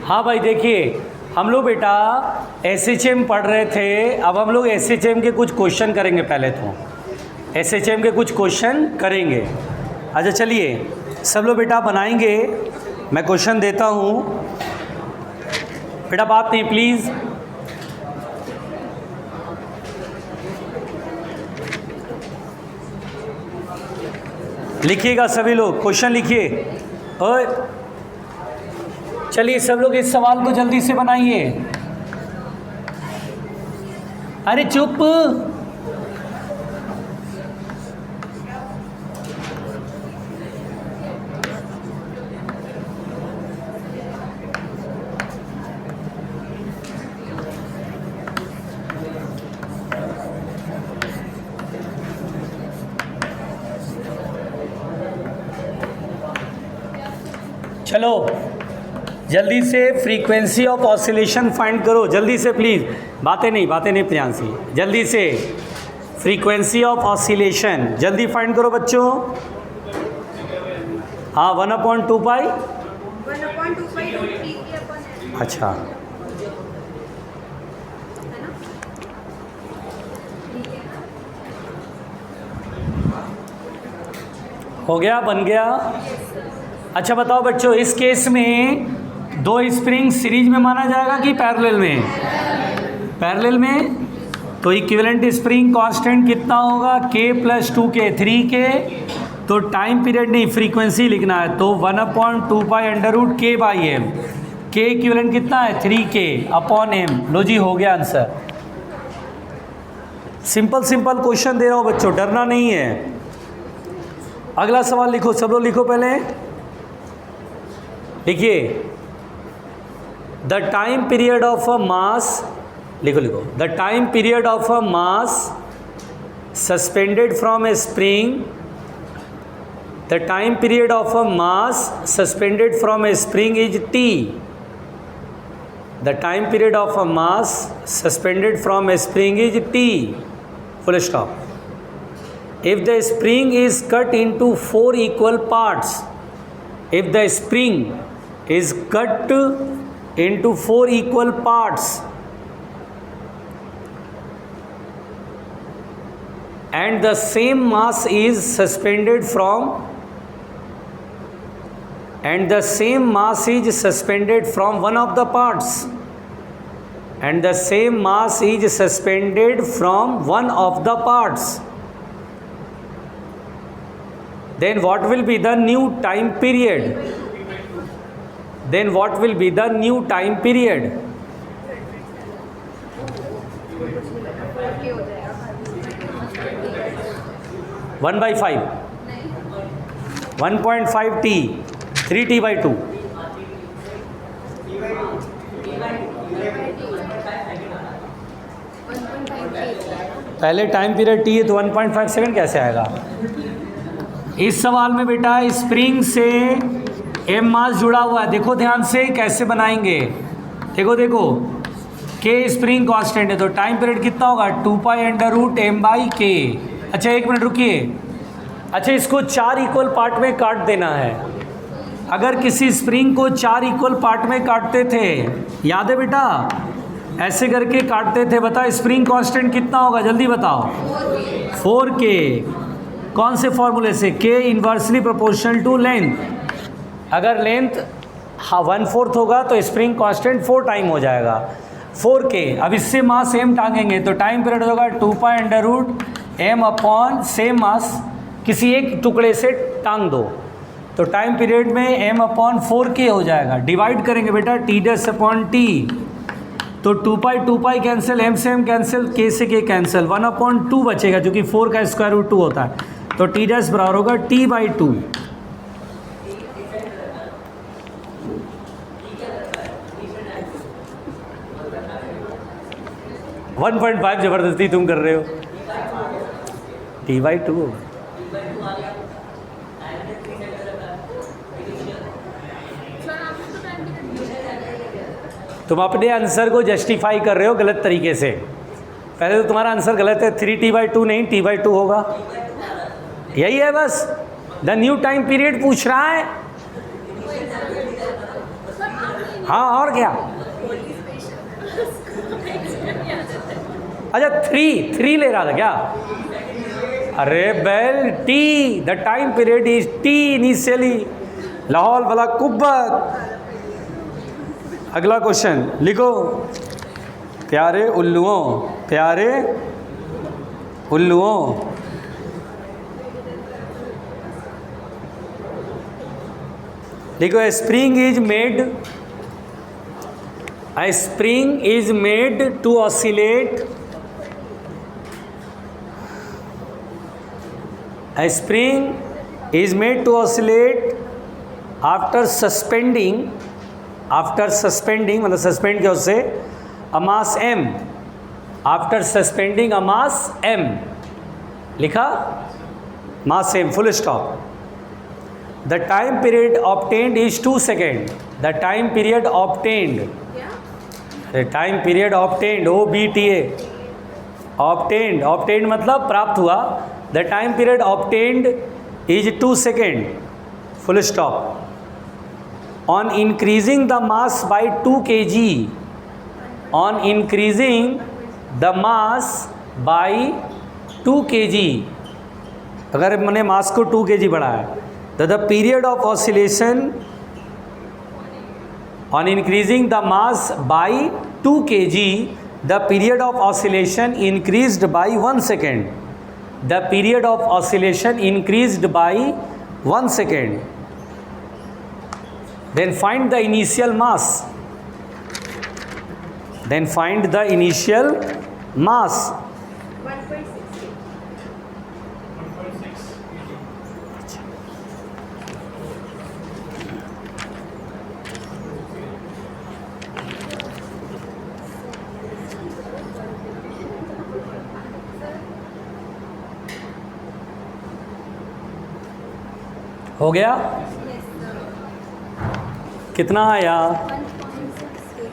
हाँ भाई देखिए, हम लोग बेटा एसएचएम पढ़ रहे थे। अब हम लोग एसएचएम के कुछ क्वेश्चन करेंगे। पहले तो एसएचएम के कुछ क्वेश्चन करेंगे। अच्छा चलिए सब लोग बेटा बनाएंगे। मैं क्वेश्चन देता हूँ बेटा, बात नहीं प्लीज़। लिखिएगा सभी लोग, क्वेश्चन लिखिए। और चलिए सब लोग इस सवाल को जल्दी से बनाइए। अरे चुप। चलो जल्दी से फ्रीक्वेंसी ऑफ ऑसिलेशन फाइंड करो, जल्दी से प्लीज़। बातें नहीं प्रियांशी, जल्दी से फ्रीक्वेंसी ऑफ ऑसिलेशन जल्दी फाइंड करो बच्चों। हाँ 1/2 पाई। अच्छा हो गया, बन गया। अच्छा बताओ बच्चों, इस केस में दो स्प्रिंग सीरीज में माना जाएगा कि पैरेलल में? पैरेलल में। तो इक्विवेलेंट स्प्रिंग कांस्टेंट कितना होगा? k + 2k 3k। तो टाइम पीरियड नहीं, फ्रीक्वेंसी लिखना है। तो 1/2 पाई √k/m। k इक्विवेलेंट कितना है? 3k/m। लो जी हो गया आंसर। सिंपल क्वेश्चन दे रहा हूँ बच्चों, डरना नहीं है। अगला सवाल लिखो, सब लोग लिखो पहले। लिखिए, the time period of a mass, लिखो the time period of a mass suspended from a spring, the time period of a mass suspended from a spring is t। The time period of a mass suspended from a spring is t, full stop. If the spring is cut into 4 equal parts, if the spring is cut into 4 equal parts and the same mass is suspended from one of the parts, and the same mass is suspended from one of the parts, then what will be the new time period? Then what will be the new time period? One by 5, 1.5 t, 3t/2। पहले time period t है तो 1.5 second कैसे आएगा? इस सवाल में बेटा spring से m मास जुड़ा हुआ है। देखो ध्यान से कैसे बनाएंगे। देखो k स्प्रिंग कांस्टेंट है तो टाइम पीरियड कितना होगा? 2 पाई √m/k। अच्छा एक मिनट रुकिए। अच्छा इसको 4 इक्वल पार्ट में काट देना है। अगर किसी स्प्रिंग को 4 इक्वल पार्ट में काटते थे, याद है बेटा? ऐसे करके काटते थे। बताओ स्प्रिंग कांस्टेंट कितना होगा, जल्दी बताओ। 4k। कौन से फॉर्मूले से? k inversely proportional to length. अगर लेंथ 1/4 होगा तो स्प्रिंग कांस्टेंट 4 टाइम हो जाएगा, 4k। अब इससे मास m टांगेंगे तो टाइम पीरियड होगा 2 पाई √m/ सेम मास किसी एक टुकड़े से टांग दो तो टाइम पीरियड में m/4k हो जाएगा। डिवाइड करेंगे बेटा t/t। तो 2 पाई कैंसिल, m से m कैंसिल, k से k कैंसिल, 1/2 बचेगा जो कि 4 का स्क्वायर रूट 2 होता है। तो t डैश बराबर होगा t/2। 1.5 जबरदस्ती तुम कर रहे हो। t/2 तुम अपने आंसर को जस्टिफाई कर रहे हो गलत तरीके से। पहले तो तुम्हारा आंसर गलत है, 3t/2 नहीं t/2 होगा। यही है बस। द न्यू टाइम पीरियड पूछ रहा है। हाँ और क्या? अच्छा थ्री ले रहा था क्या? अरे बेल T, the time period is T initially, लाहौल वाला कुब्बत। अगला क्वेश्चन लिखो, प्यारे उल्लुओं, प्यारे उल्लुओं, लिखो spring is made, a spring is made to oscillate, a spring is made to oscillate after suspending मतलब सस्पेंड क्या उससे, a mass m, after suspending a mass m, लिखा mass m full stop. The time period obtained is 2 seconds. The time period obtained, the time period obtained, OBTA, obtained मतलब प्राप्त हुआ. The time period obtained is 2 seconds, full stop. On increasing the mass by 2 kg, on increasing the mass by 2 kg, अगर मैंने मास को 2 kg बढ़ाया, तो the period of oscillation, on increasing the mass by 2 kg, the period of oscillation increased by 1 second. The period of oscillation increased by 1 second. Then find the initial mass. Then find the initial mass. 1.6. हो गया? कितना आया? 1.6.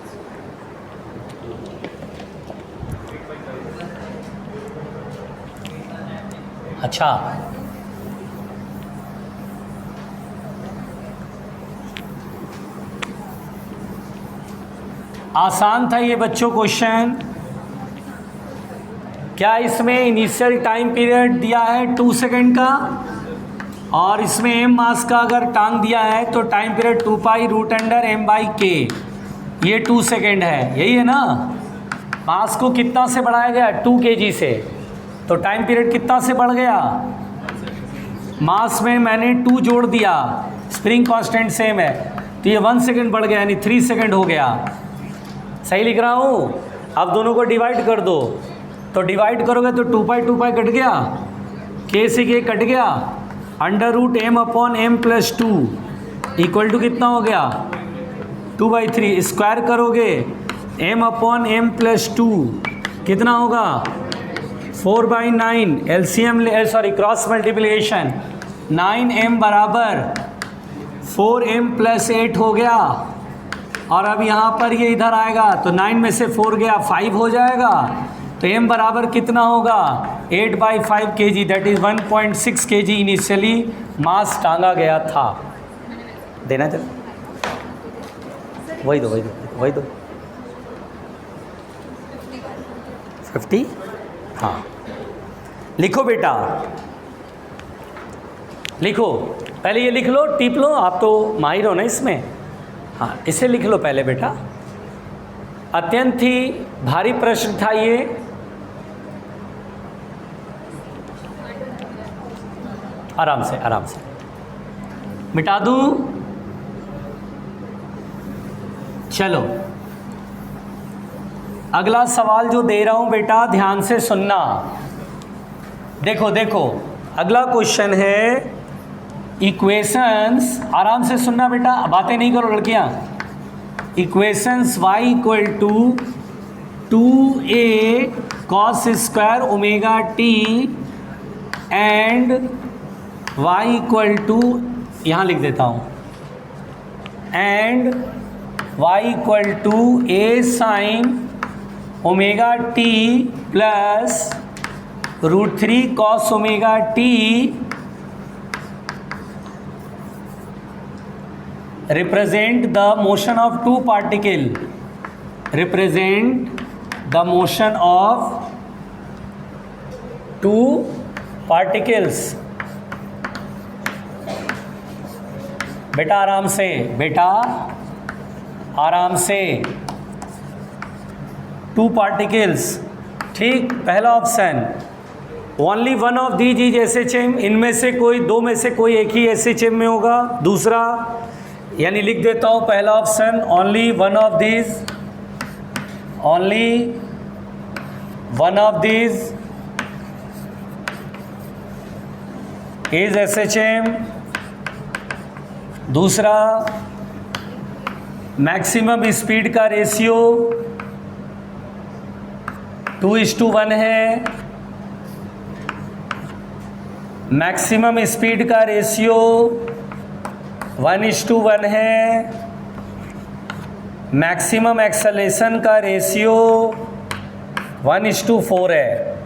अच्छा, आसान था ये बच्चों question. क्या इसमें इनिशियल टाइम पीरियड दिया है 2 सेकंड का, और इसमें एम मास का अगर टांग दिया है तो time period 2 pi root under M by K, ये 2 सेकंड है, यही है ना। मास को कितना से बढ़ाया गया? 2 kg से, तो टाइम पीरियड कितना से बढ़ गया? मास में मैंने 2 जोड़ दिया, स्प्रिंग कांस्टेंट सेम है, तो ये 1 सेकंड बढ़ गया, यानी 3 सेकंड हो गया। सही लिख रहा हूँ? अब दोनों को डिवाइड कर दो, तो डिवाइड करोगे तो 2 पाई कट गया, के से के कट गया, under root M upon M plus 2 equal to कितना हो गया? 2/3। स्क्वायर करोगे एम अपॉन एम प्लस 2 कितना होगा? 4/9। LCM sorry cross multiplication, 9m बराबर 4m प्लस 8 हो गया, और अब यहाँ पर ये इधर आएगा तो 9 में से 4 गया 5 हो जाएगा, तो m बराबर कितना होगा? 8/5 kg, that is 1.6 kg initially mass टांगा गया था। देना चल, वही दो 50। हाँ लिखो बेटा, लिखो पहले, ये लिख लो, टिप लो, आप तो माहिर हो ना इसमें। हाँ इसे लिख लो पहले बेटा। अत्यंत ही भारी प्रश्न था ये, आराम से मिटा दूं। चलो अगला सवाल जो दे रहा हूं बेटा, ध्यान से सुनना। देखो अगला क्वेश्चन है इक्वेशंस, आराम से सुनना बेटा, बातें नहीं करो लड़कियां। Equations y equal to 2a cos square omega t and y equal to, यहाँ लिख देता हूँ, and y equal to a sine omega t plus √3 cos omega t represent the motion of two particle, represent the motion of two particles. बेटा आराम से, बेटा आराम से, टू पार्टिकल्स। ठीक, पहला option only one of these is SHM, इनमें से कोई दो में से कोई एक ही SHM में होगा। दूसरा, यानी लिख देता हूँ पहला option only one of these, only one of these is SHM। दूसरा, मैक्सिमम स्पीड का रेशियो 2:1 है, मैक्सिमम स्पीड का रेशियो 1:1 है, मैक्सिमम एक्सेलेरेशन का रेशियो 1:4 है।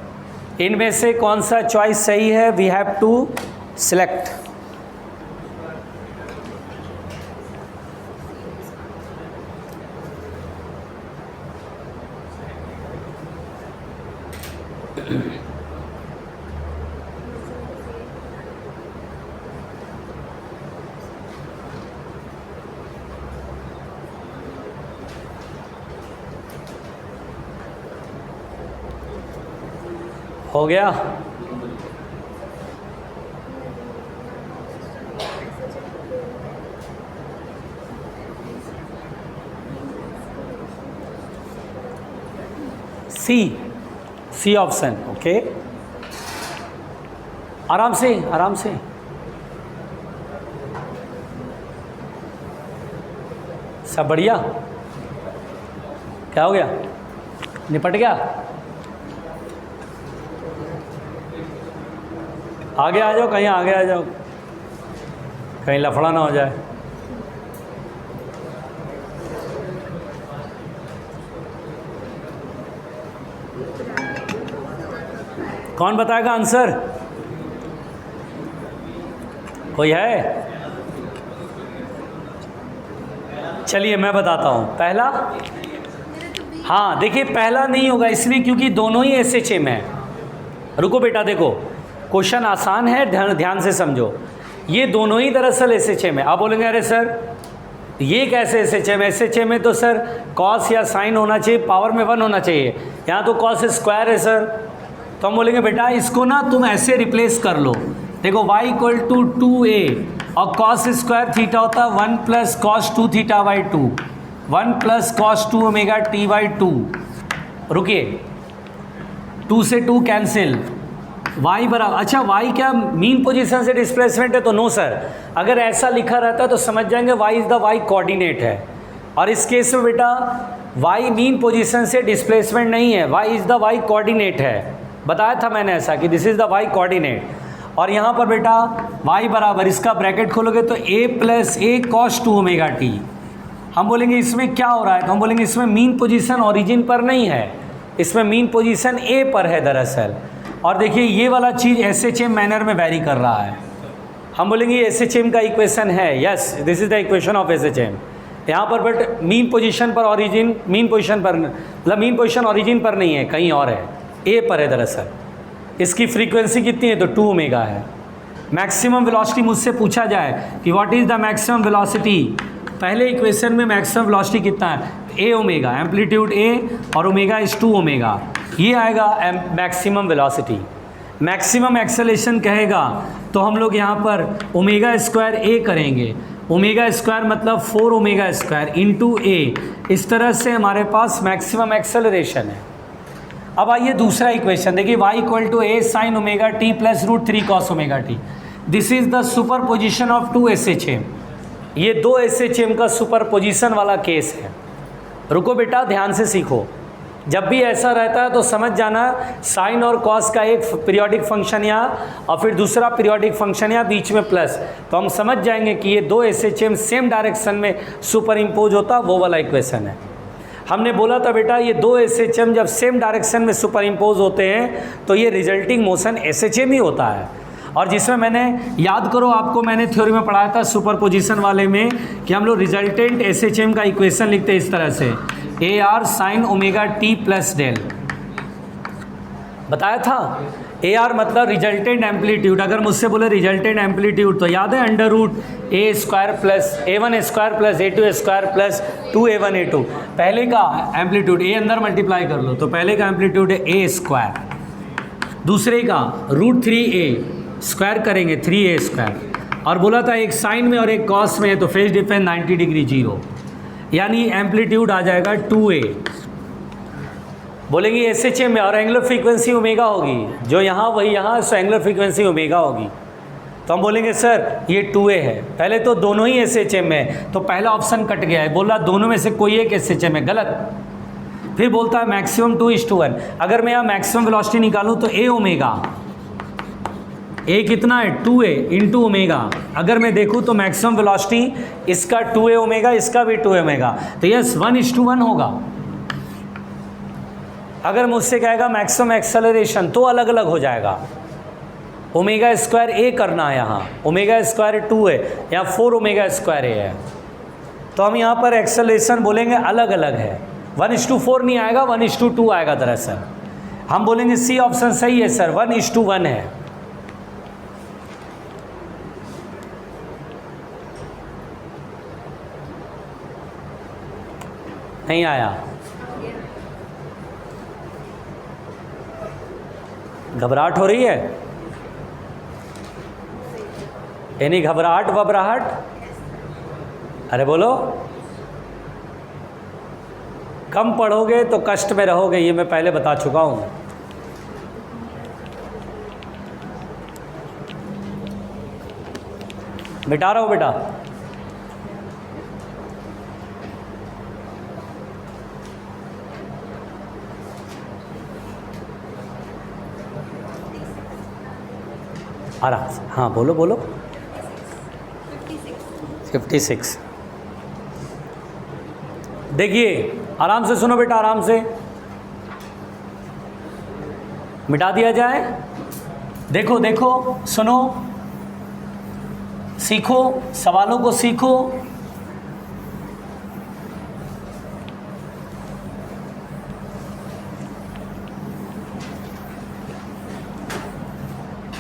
इनमें से कौन सा चॉइस सही है? We have to select. हो गया? C option. ओके, आराम से आराम से। सब बढ़िया? क्या हो गया? निपट गया? आगे आ जाओ, कहीं आगे आ जाओ, कहीं लफड़ा ना हो जाए। कौन बताएगा आंसर? कोई है? चलिए मैं बताता हूँ। पहला, हाँ देखिए पहला नहीं होगा इसलिए क्योंकि दोनों ही SHM है। रुको बेटा, देखो क्वेश्चन आसान है, ध्यान से समझो। ये दोनों ही दरअसल SHM है। आप बोलेंगे अरे सर ये कैसे SHM है? SHM में तो सर कॉस या साइन होना चाहिए, पावर में 1 होना चाहिए, यहाँ तो कॉस स्क्वायर है सर। तो हम बोलेंगे बेटा इसको ना तुम ऐसे रिप्लेस कर लो। देखो y = 2a और कॉस स्क्वायर थीटा होता है 1 + cos 2 θ/2, 1 + cos 2 ωt/2। रुकिए, 2 से 2 कैंसिल, y बराबर, अच्छा y क्या मीन पोजीशन से डिस्प्लेसमेंट है? तो नो सर, अगर ऐसा लिखा रहता तो समझ जाएंगे y is the y coordinate है। और इस केस में बेटा y मीन पोजीशन से डिस्प्लेसमेंट नहीं है, y is the y coordinate है। बताया था मैंने ऐसा कि this is the y coordinate. और यहाँ पर बेटा y बराबर, इसका ब्रैकेट खोलोगे तो a + a cos 2 ωt। हम बोलेंगे इसमें क्या हो रहा है? तो हम बोलेंगे इसमें मीन पोजीशन ओरिजिन पर नहीं है, इसमें मीन पोजीशन a पर है दरअसल। और देखिए ये वाला चीज़ SHM मैनर में वैरी कर रहा है। हम बोलेंगे ये SHM का इक्वेशन है, yes this is the equation of SHM। यहाँ पर बट मीन पोजीशन पर ओरिजिन, मीन पोजीशन पर मतलब मीन पोजीशन ओरिजिन पर नहीं है, कहीं और है, ए पर है दरअसल। इसकी फ्रीक्वेंसी कितनी है? तो 2 ओमेगा है। मैक्सिमम वेलोसिटी मुझसे पूछा जाए कि what is the maximum velocity, पहले इक्वेशन में मैक्सिमम वेलोसिटी कितना है? ए ओमेगा, एम्पलीट्यूड ए और ओमेगा इज़ 2 ओमेगा, ये आएगा मैक्सिमम वेलोसिटी। मैक्सिमम एक्सेलेरेशन कहेगा तो हम लोग यहाँ पर ओमेगा स्क्वायर ए करेंगे, ओमेगा स्क्वायर मतलब 4 ओमेगा स्क्वायर इंटू ए। इस तरह से हमारे पास मैक्सिमम एक्सेलरेशन है। अब आइए दूसरा इक्वेशन देखिए, y = a sin ωt + √3 cos ωt। This is the super position of 2 SHM। ये 2 SHM का सुपर पोजिशन वाला केस है। रुको बेटा, ध्यान से सीखो। जब भी ऐसा रहता है तो समझ जाना साइन और कॉस का एक पीरियोडिक फंक्शन यहाँ और फिर दूसरा पीरियोडिक फंक्शन यहाँ बीच में प्लस, तो हम समझ जाएंगे कि ये 2 SHM सेम डायरेक्शन में सुपर इम्पोज होता, वो वाला इक्वेशन है। हमने बोला था बेटा ये 2 SHM जब सेम डायरेक्शन में सुपर इम्पोज होते हैं तो ये रिजल्टिंग मोशन SHM ही होता है। और जिसमें मैंने याद करो आपको मैंने थ्योरी में पढ़ाया था सुपरपोजिशन वाले में कि हम लोग रिजल्टेंट SHM का इक्वेशन लिखते हैं इस तरह से AR sin omega t plus डेल, बताया था। AR मतलब रिजल्टेंट एम्पलीट्यूड, अगर मुझसे बोले रिजल्टेंट एम्पलीट्यूड तो याद है under root A² plus A1² plus A2² plus 2A1A2, पहले का एम्पलीट्यूड A अंदर मल्टीप्लाई कर लो तो पहले का एम्पलीट्यूड है A², दूसरे का √3A स्क्वायर करेंगे 3A², और बोला था एक साइन में और एक कॉस में है तो फेज डिफरेंस 90 डिग्री 0, यानी एम्पलीट्यूड आ जाएगा 2A। बोलेंगे SHM में और एंगुलर फ्रीक्वेंसी ओमेगा होगी, जो यहाँ वही यहाँ, सो एंगुलर फ्रीक्वेंसी ओमेगा होगी। तो हम बोलेंगे सर ये 2A है, पहले तो दोनों ही SHM है तो पहला ऑप्शन कट गया है, बोला दोनों में से कोई एक SHM है, गलत। फिर बोलता है मैक्सिमम 2:1, अगर मैं यहाँ मैक्सिमम वेलोसिटी निकालूँ तो A ओमेगा, A कितना है 2A इंटू ओमेगा, अगर मैं देखूँ तो मैक्सिमम वेलोसिटी इसका 2A ओमेगा, इसका भी 2A ओमेगा, तो यस 1:1 होगा। अगर मुझसे कहेगा मैक्सिमम एक्सेलरेशन तो अलग अलग हो जाएगा, ओमेगा² A करना है, यहाँ ओमेगा² 2 है, यहाँ 4 ओमेगा² A है, तो हम यहाँ पर एक्सेलरेशन बोलेंगे अलग अलग है, 1:4 नहीं आएगा 1:2 आएगा। दरअसल हम बोलेंगे सी ऑप्शन सही है सर, 1:1 है। नहीं आया, घबराहट हो रही है, यानी घबराहट वबराहट, अरे बोलो, कम पढ़ोगे तो कष्ट में रहोगे, ये मैं पहले बता चुका हूँ। मिटा रहा हूँ बेटा, आराम से, हाँ बोलो बोलो। 56। देखिए आराम से सुनो बेटा, आराम से मिटा दिया जाए। देखो देखो सुनो, सीखो, सवालों को सीखो।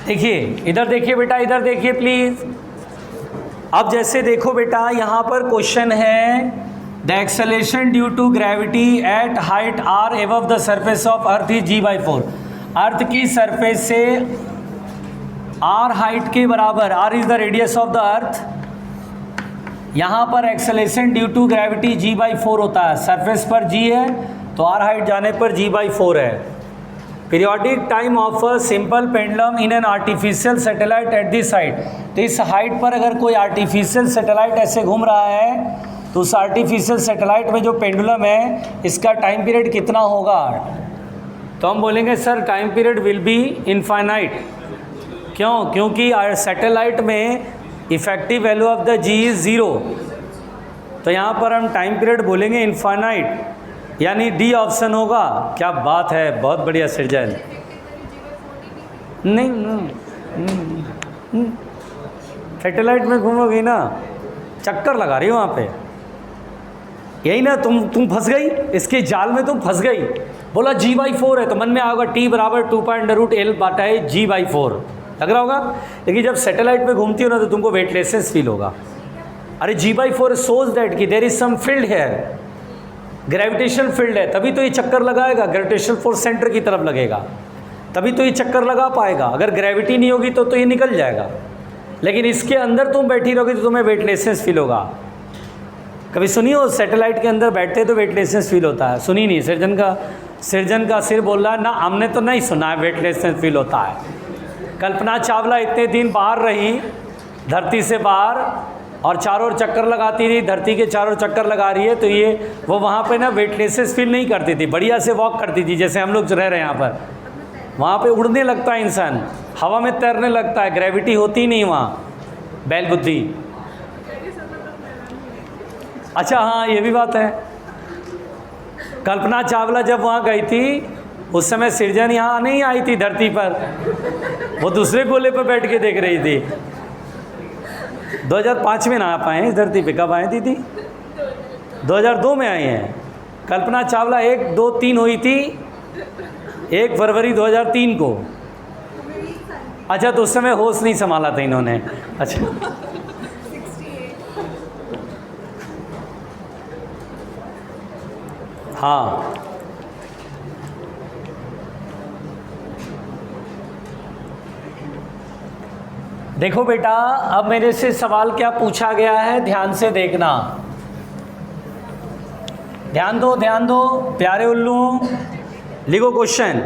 देखिए इधर देखिए बेटा, इधर देखिए प्लीज। अब जैसे देखो बेटा, यहाँ पर क्वेश्चन है the acceleration due to gravity at height r above the surface of earth is g/4। Earth की सरफेस से r हाइट के बराबर, r is the radius of the earth, यहाँ पर acceleration due to gravity g/4 होता है। Surface पर g है तो r हाइट जाने पर g/4 है। Periodic time of a simple pendulum in an artificial satellite at this height. तो इस हाइट पर अगर कोई आर्टिफिशियल सैटेलाइट ऐसे घूम रहा है तो उस आर्टिफिशियल सैटेलाइट में जो पेंडुलम है इसका टाइम पीरियड कितना होगा? तो हम बोलेंगे sir time period will be infinite. क्यों? क्योंकि सैटेलाइट में effective value of the G is 0, तो यहाँ पर हम टाइम पीरियड बोलेंगे इनफाइनाइट, यानी डी ऑप्शन होगा। क्या बात है, बहुत बढ़िया सृजन। नहीं सैटेलाइट में घूमोगी ना, चक्कर लगा रही हो वहाँ पे, यही ना तुम फंस गई इसके जाल में, तुम फंस गई। बोला g/4 है तो मन में आएगा t बराबर 2.√L/g/4 लग रहा होगा, लेकिन जब सैटेलाइट में घूमती हो ना तो तुमको वेटलेसनेस फील होगा। अरे g/4 सोज दैट कि there is some field here, gravitational field है, तभी तो ये चक्कर लगाएगा, ग्रेविटेशनल फोर्स सेंटर की तरफ लगेगा, तभी तो ये चक्कर लगा पाएगा। अगर ग्रेविटी नहीं होगी तो ये निकल जाएगा, लेकिन इसके अंदर तुम बैठी रहोगी तो तुम्हें वेटलेसनेस फील होगा। कभी सुनी हो सैटेलाइट के अंदर बैठते तो वेटलेसनेस फील होता है? सुनी नहीं? सृजन का सिर बोल रहा है ना, हमने तो नहीं सुना है वेटलेसनेस फील होता है। कल्पना चावला इतने दिन बाहर रही, धरती से बाहर, और चारों ओर चक्कर लगाती रही, धरती के चारों चक्कर लगा रही है, तो ये वो वहाँ पे ना वेटलेसनेस फील नहीं करती थी, बढ़िया से वॉक करती थी जैसे हम लोग रह रहे हैं यहाँ पर। वहाँ पे उड़ने लगता है इंसान, हवा में तैरने लगता है, ग्रेविटी होती नहीं वहाँ, बैल बुद्धि। अच्छा हाँ, ये भी बात है। कल्पना चावला जब वहाँ गई थी, उस समय सृजन यहाँ नहीं आई थी धरती पर, वो दूसरे गोले पर बैठ के देख रही थी। 2005 में ना आ पाए इस धरती पे। कब आए दीदी? 2002 में आई हैं। कल्पना चावला 1, 2, 3 हुई थी 1 फरवरी 2003 को। अच्छा, तो उस समय होश नहीं संभाला था इन्होंने। अच्छा, हाँ, देखो बेटा, अब मेरे से सवाल क्या पूछा गया है, ध्यान से देखना। ध्यान दो, ध्यान दो प्यारे उल्लू। लिखो question.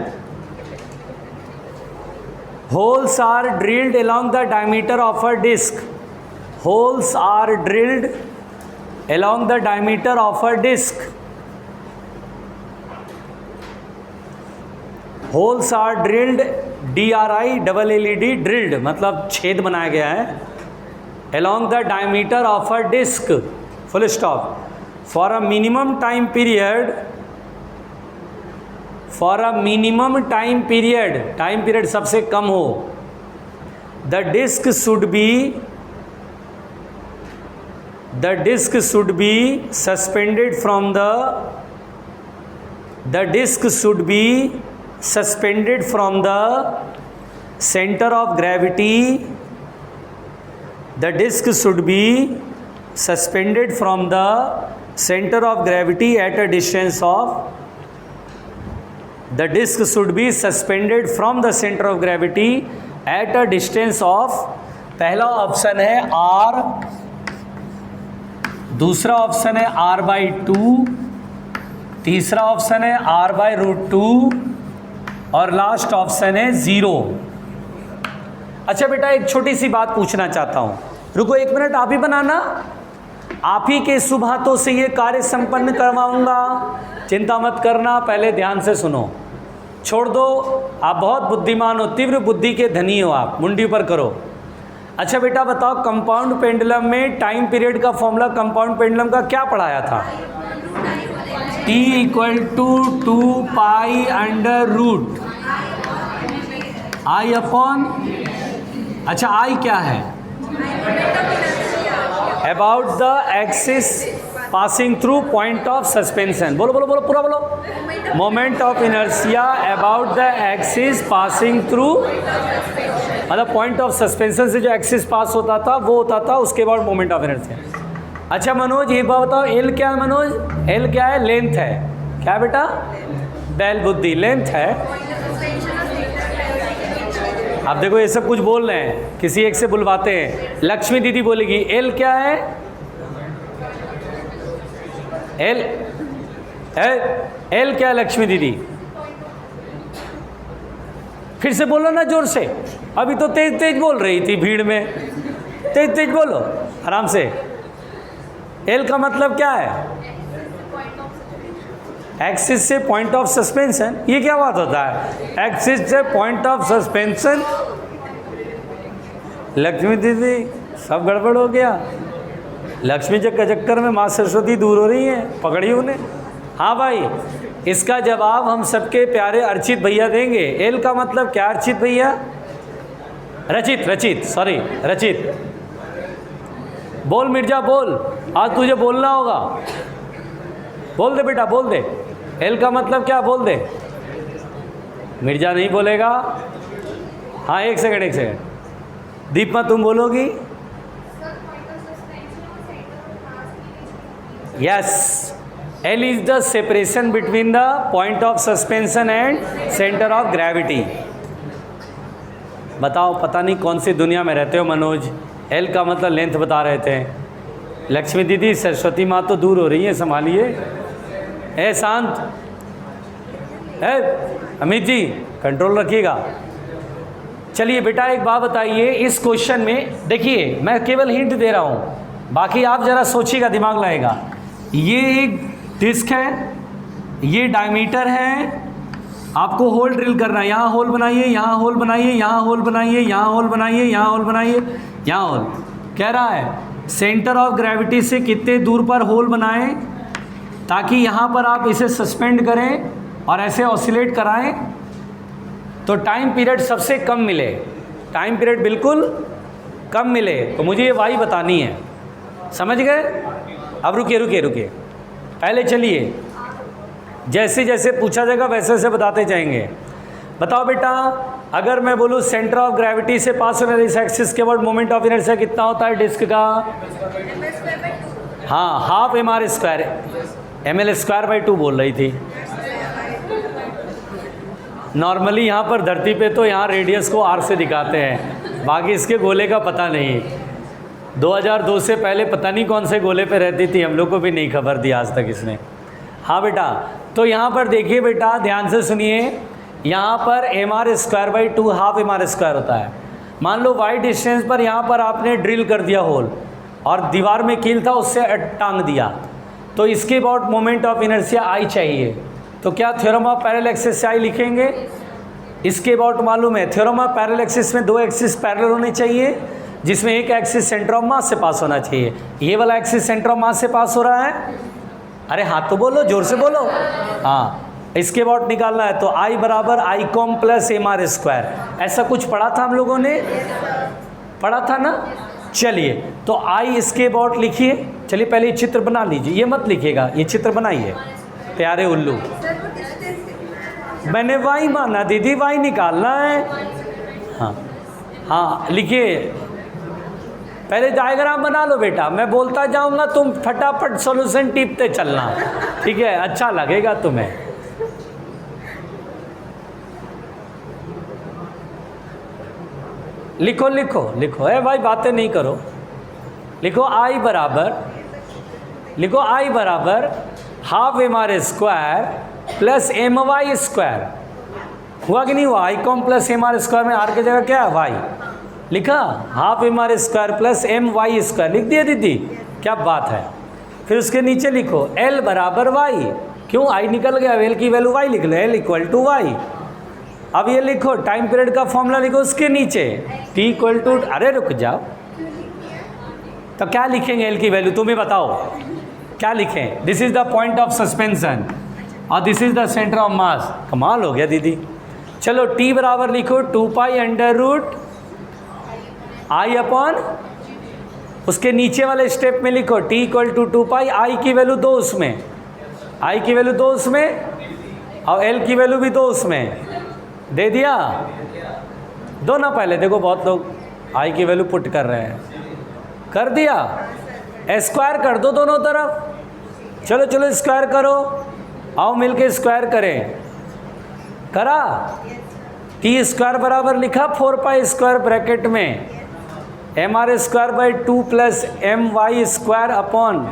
Holes are drilled along the diameter of a disc. Holes are drilled along the diameter of a disc. Holes are drilled, DRILLED, drilled मतलब छेद बनाया गया है, along the diameter of a disc, full stop, for a minimum time period, for a minimum time period, time period सबसे कम हो, the disc should be suspended from the disc should be suspended from the center of gravity. The disc should be suspended from the center of gravity at a distance of, the disc should be suspended from the center of gravity at a distance of, पहला option है r, दूसरा option है r/2, तीसरा option है r/√2 और last option है 0। अच्छा बेटा, एक छोटी सी बात पूछना चाहता हूँ, रुको 1 मिनट, आप ही बनाना, आप ही के शुभ हाथों से ये कार्य संपन्न करवाऊंगा, चिंता मत करना, पहले ध्यान से सुनो, छोड़ दो, आप बहुत बुद्धिमान हो, तीव्र बुद्धि के धनी हो आप, मुंडी पर करो। अच्छा बेटा बताओ, कंपाउंड पेंडुलम में टाइम पीरियड का फॉर्मूला कंपाउंड पेंडुलम का क्या पढ़ाया था? T = 2 pi under root I upon, अच्छा I क्या है? About the axis passing through point of suspension, बोलो बोलो बोलो, पूरा बोलो, moment of inertia about the axis passing through, मतलब पॉइंट ऑफ सस्पेंशन से जो एक्सिस पास होता था वो होता था, उसके बाद मोमेंट ऑफ इनर्शिया। अच्छा मनोज, ये बात बताओ, एल क्या है मनोज? एल क्या है? लेंथ है। क्या बेटा? बैल बुद्धि, लेंथ है। अब देखो ये सब कुछ बोल रहे हैं, किसी एक से बुलवाते हैं। लक्ष्मी दीदी बोलेगी एल क्या है? एल एल क्या है लक्ष्मी दीदी? फिर से बोलो ना जोर से, अभी तो तेज तेज बोल रही थी भीड़ में, तेज तेज बोलो, आराम से। एल का मतलब क्या है? एक्सिस से पॉइंट ऑफ सस्पेंशन। ये क्या बात होता है? एक्सिस से पॉइंट ऑफ सस्पेंशन। लक्ष्मी दीदी सब गड़बड़ हो गया, लक्ष्मी जी के चक्कर में माँ सरस्वती दूर हो रही हैं, पकड़ी उन्हें। हाँ भाई, इसका जवाब हम सबके प्यारे अर्चित भैया देंगे। एल का मतलब क्या अर्चित भैया? रचित, सॉरी रचित। बोल मिर्जा बोल, आज तुझे बोलना होगा, बोल दे बेटा बोल दे। एल का मतलब क्या? बोल दे। मिर्जा नहीं बोलेगा। हाँ एक सेकंड, दीपमा तुम बोलोगी? Yes, L is the separation between the point of suspension and centre of gravity. बताओ, पता नहीं कौन सी दुनिया में रहते हो मनोज। एल का मतलब लेंथ बता रहे थे। लक्ष्मी दीदी, सरस्वती माँ तो दूर हो रही है, संभालिए। ए शांत, ए अमित जी कंट्रोल रखिएगा। चलिए बेटा एक बात बताइए, इस क्वेश्चन में देखिए मैं केवल हिंट दे रहा हूँ, बाकी आप ज़रा सोचिएगा, दिमाग लगाएगा। ये एक डिस्क है, ये डायमीटर है, आपको होल ड्रिल करना है। यहाँ होल बनाइए, यहाँ होल बनाइए, यहाँ होल बनाइए, यहाँ होल बनाइए, यहाँ होल बनाइए, यहाँ होल। कह रहा है सेंटर ऑफ ग्रेविटी से कितने दूर पर होल बनाएं ताकि यहाँ पर आप इसे सस्पेंड करें और ऐसे ऑसिलेट कराएं तो टाइम पीरियड सबसे कम मिले, टाइम पीरियड बिल्कुल कम मिले, तो मुझे ये वाई बतानी है। समझ गए? अब रुकिए रुकिए रुकिए, पहले चलिए जैसे जैसे पूछा जाएगा वैसे वैसे बताते जाएंगे। बताओ बेटा, अगर मैं बोलूँ सेंटर ऑफ ग्रेविटी से पास होने इस एक्सिस के बाद मोमेंट ऑफ इनर्शिया कितना होता है डिस्क का? हाँ, half mr square, ml square by 2 बोल रही थी। नॉर्मली यहाँ पर धरती पे तो यहाँ रेडियस को r से दिखाते हैं, बाकी इसके गोले का पता नहीं। 2002 से पहले पता नहीं कौन से गोले पे रहती थी, हम लोग को भी नहीं खबर दी आज तक इसने। हाँ बेटा, तो यहाँ पर देखिए बेटा, ध्यान से सुनिए, यहाँ पर mr square by 2 half mr square होता है। मान लो वाई डिस्टेंस पर यहाँ पर आपने ड्रिल कर दिया होल और दीवार में कील था उससे टांग दिया, तो इसके about moment of inertia I चाहिए। तो क्या थ्योरम ऑफ पैरेलल एक्सिस से आई लिखेंगे? इसके अबाउट मालूम है, थ्योरम ऑफ पैरेलल एक्सिस में 2 एक्सिस पैरेलल होने चाहिए, जिसमें एक एक्सिस सेंटर ऑफ मास से पास होना चाहिए। ये वाला एक्सिस सेंटर ऑफ मास से पास हो रहा है। अरे हाथ तो बोलो, जोर से बोलो। हाँ, इसके अबाउट निकालना है तो I बराबर I com plus mr square, ऐसा कुछ पढ़ा था हम लोगों ने, पढ़ा था ना? चलिए, तो I इसके अबाउट लिखिए। चलिए पहले ये चित्र बना लीजिए, ये मत लिखिएगा, ये चित्र बनाइए प्यारे उल्लू। मैंने y माना दीदी, y निकालना है। हाँ हाँ, लिखिए, पहले डायग्राम बना लो बेटा, मैं बोलता जाऊंगा तुम फटाफट सॉल्यूशन टिपते चलना, ठीक है? अच्छा लगेगा तुम्हें। लिखो लिखो लिखो, भाई बातें नहीं करो। लिखो I बराबर, लिखो I बराबर half mr square plus my square. हुआ कि नहीं हुआ? I com plus mr square में r की जगह क्या है? y लिखा, half mr square plus my square लिख दिया दीदी, क्या बात है। फिर उसके नीचे लिखो L बराबर y, क्यों? I निकल गया, L की वैल्यू y लिख लो, L इक्वल टू y। अब ये लिखो टाइम पीरियड का फॉर्मूला लिखो, उसके नीचे t इक्वल टू, अरे रुक जाओ, तो क्या लिखेंगे L की वैल्यू? तुम्हें बताओ क्या लिखें? This is the point of suspension और this is the centre of mass. कमाल हो गया दीदी। चलो t बराबर लिखो 2 pi under root I upon, उसके नीचे वाले स्टेप में लिखो t equal to 2 pi, I की वैल्यू 2 उसमें, I की वैल्यू 2 उसमें और L की वैल्यू भी 2 उसमें दे दिया। दो ना पहले, देखो बहुत लोग I की वैल्यू पुट कर रहे हैं, कर दिया। स्क्वायर कर दो दोनों तरफ, चलो चलो स्क्वायर करो, आओ मिलके स्क्वायर करें। करा? t स्क्वायर बराबर लिखा 4 पाई स्क्वायर ब्रैकेट में mr square by 2 plus my square upon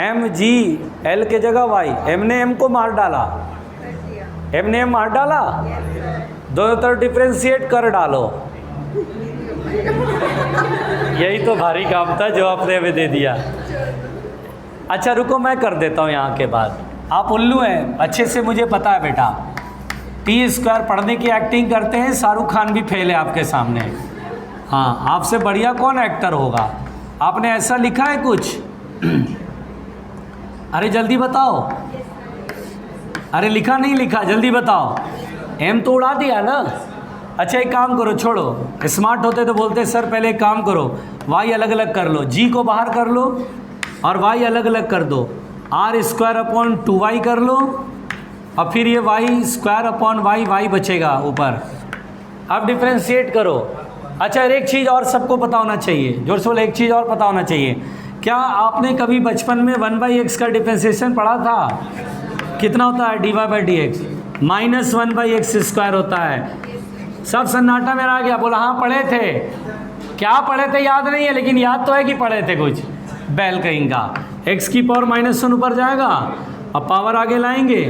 mg, l के जगह y, m ने m को मार डाला, m ने m मार डाला, दोनों तरफ डिफ्रेंशिएट कर डालो। यही तो भारी काम था जो आपने हमें दे दिया। अच्छा रुको, मैं कर देता हूँ यहाँ के बाद। आप उल्लू हैं, अच्छे से मुझे पता है बेटा, टी स्क्वायर पढ़ने की एक्टिंग करते हैं, शाहरुख खान भी फेल है आपके सामने। हाँ, आपसे बढ़िया कौन एक्टर होगा? आपने ऐसा लिखा है कुछ? अरे जल्दी बताओ, अरे लिखा नहीं लिखा, जल्दी बताओ। एम तो उड़ा दिया ना। अच्छा एक काम करो, छोड़ो, स्मार्ट होते तो बोलते सर पहले एक काम करो, वाई अलग अलग कर लो, जी को बाहर कर लो और वाई अलग अलग कर दो, आर स्क्वायर अपॉन 2y कर लो और फिर ये वाई स्क्वायर अपॉन वाई बचेगा ऊपर। अब डिफ्रेंशिएट करो। अच्छा एक चीज़ और सबको पता होना चाहिए, जोर से बोले, एक चीज़ और पता होना चाहिए। क्या आपने कभी बचपन में 1/x का डिफ्रेंशिएशन पढ़ा था? कितना होता है dy/dx? -1/x स्क्वायर होता है। सब सन्नाटा मेरा आ गया, बोला हाँ पढ़े थे। क्या पढ़े थे याद नहीं है, लेकिन याद तो है कि पढ़े थे कुछ। बैल कहेंगा, x की पावर -1 ऊपर जाएगा, अब पावर आगे लाएंगे,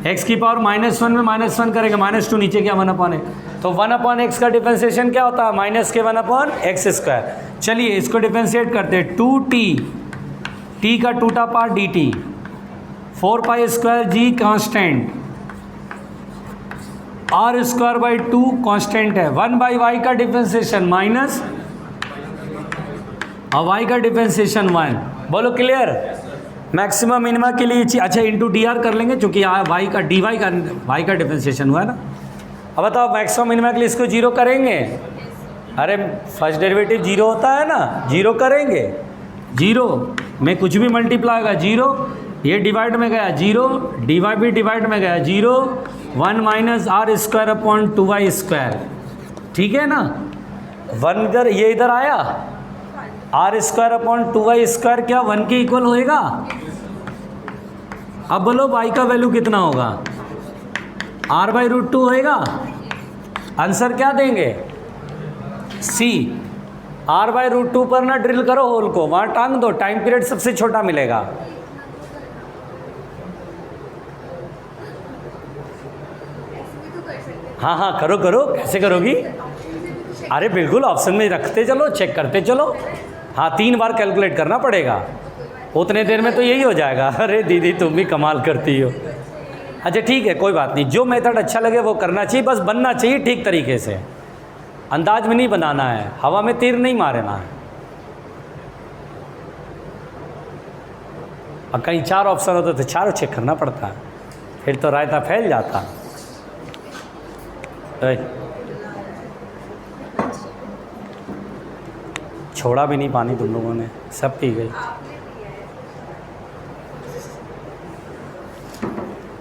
x की पावर -1 में -1 करेंगे, -2 नीचे क्या 1/x, तो 1/x का डिफरेंशिएशन क्या होता है? माइनस के 1/x स्क्वायर। चलिए इसको डिफरेंशिएट करते हैं, 2t, t का टूटा part dt, 4 pi square g constant, r square by 2 constant है, 1/y का डिफरेंशिएशन माइनस और y का डिफरेंशिएशन 1। बोलो क्लियर? मैक्सिमम मिनिमा के लिए अच्छा इंटू डी आर कर लेंगे, क्योंकि यहाँ वाई का डिफरेंशिएशन हुआ है ना। अब बताओ मैक्सिमम मिनिमा के लिए इसको जीरो करेंगे। अरे फर्स्ट डेरिवेटिव जीरो होता है ना, जीरो करेंगे, जीरो में कुछ भी मल्टीप्लाई होगा जीरो, ये डिवाइड में गया जीरो, डिवाइड भी डिवाइड में गया zero, 1 minus R square upon 2y square, ठीक है ना। 1 इधर, ये इधर आया, are square upon 2y square क्या 1 के इक्वल होएगा। अब बोलो y का वैल्यू कितना होगा, r/√2 होएगा। आंसर क्या देंगे, सी। r/√2 पर ना ड्रिल करो होल को, वहाँ टांग दो, टाइम पीरियड सबसे छोटा मिलेगा। हाँ हाँ करो करो, कैसे करोगी। अरे बिल्कुल ऑप्शन में रखते चलो, चेक करते चलो। हाँ 3 बार कैलकुलेट करना पड़ेगा, उतने देर में तो यही हो जाएगा। अरे दीदी तुम भी कमाल करती हो। अच्छा ठीक है, कोई बात नहीं, जो मेथड अच्छा लगे वो करना चाहिए, बस बनना चाहिए ठीक तरीके से, अंदाज में नहीं बनाना है, हवा में तीर नहीं मारना है। और कहीं 4 ऑप्शन होते तो चारों चेक करना पड़ता है, फिर तो रायता फैल जाता। छोड़ा भी नहीं पानी तुम लोगों ने, सब पी गई।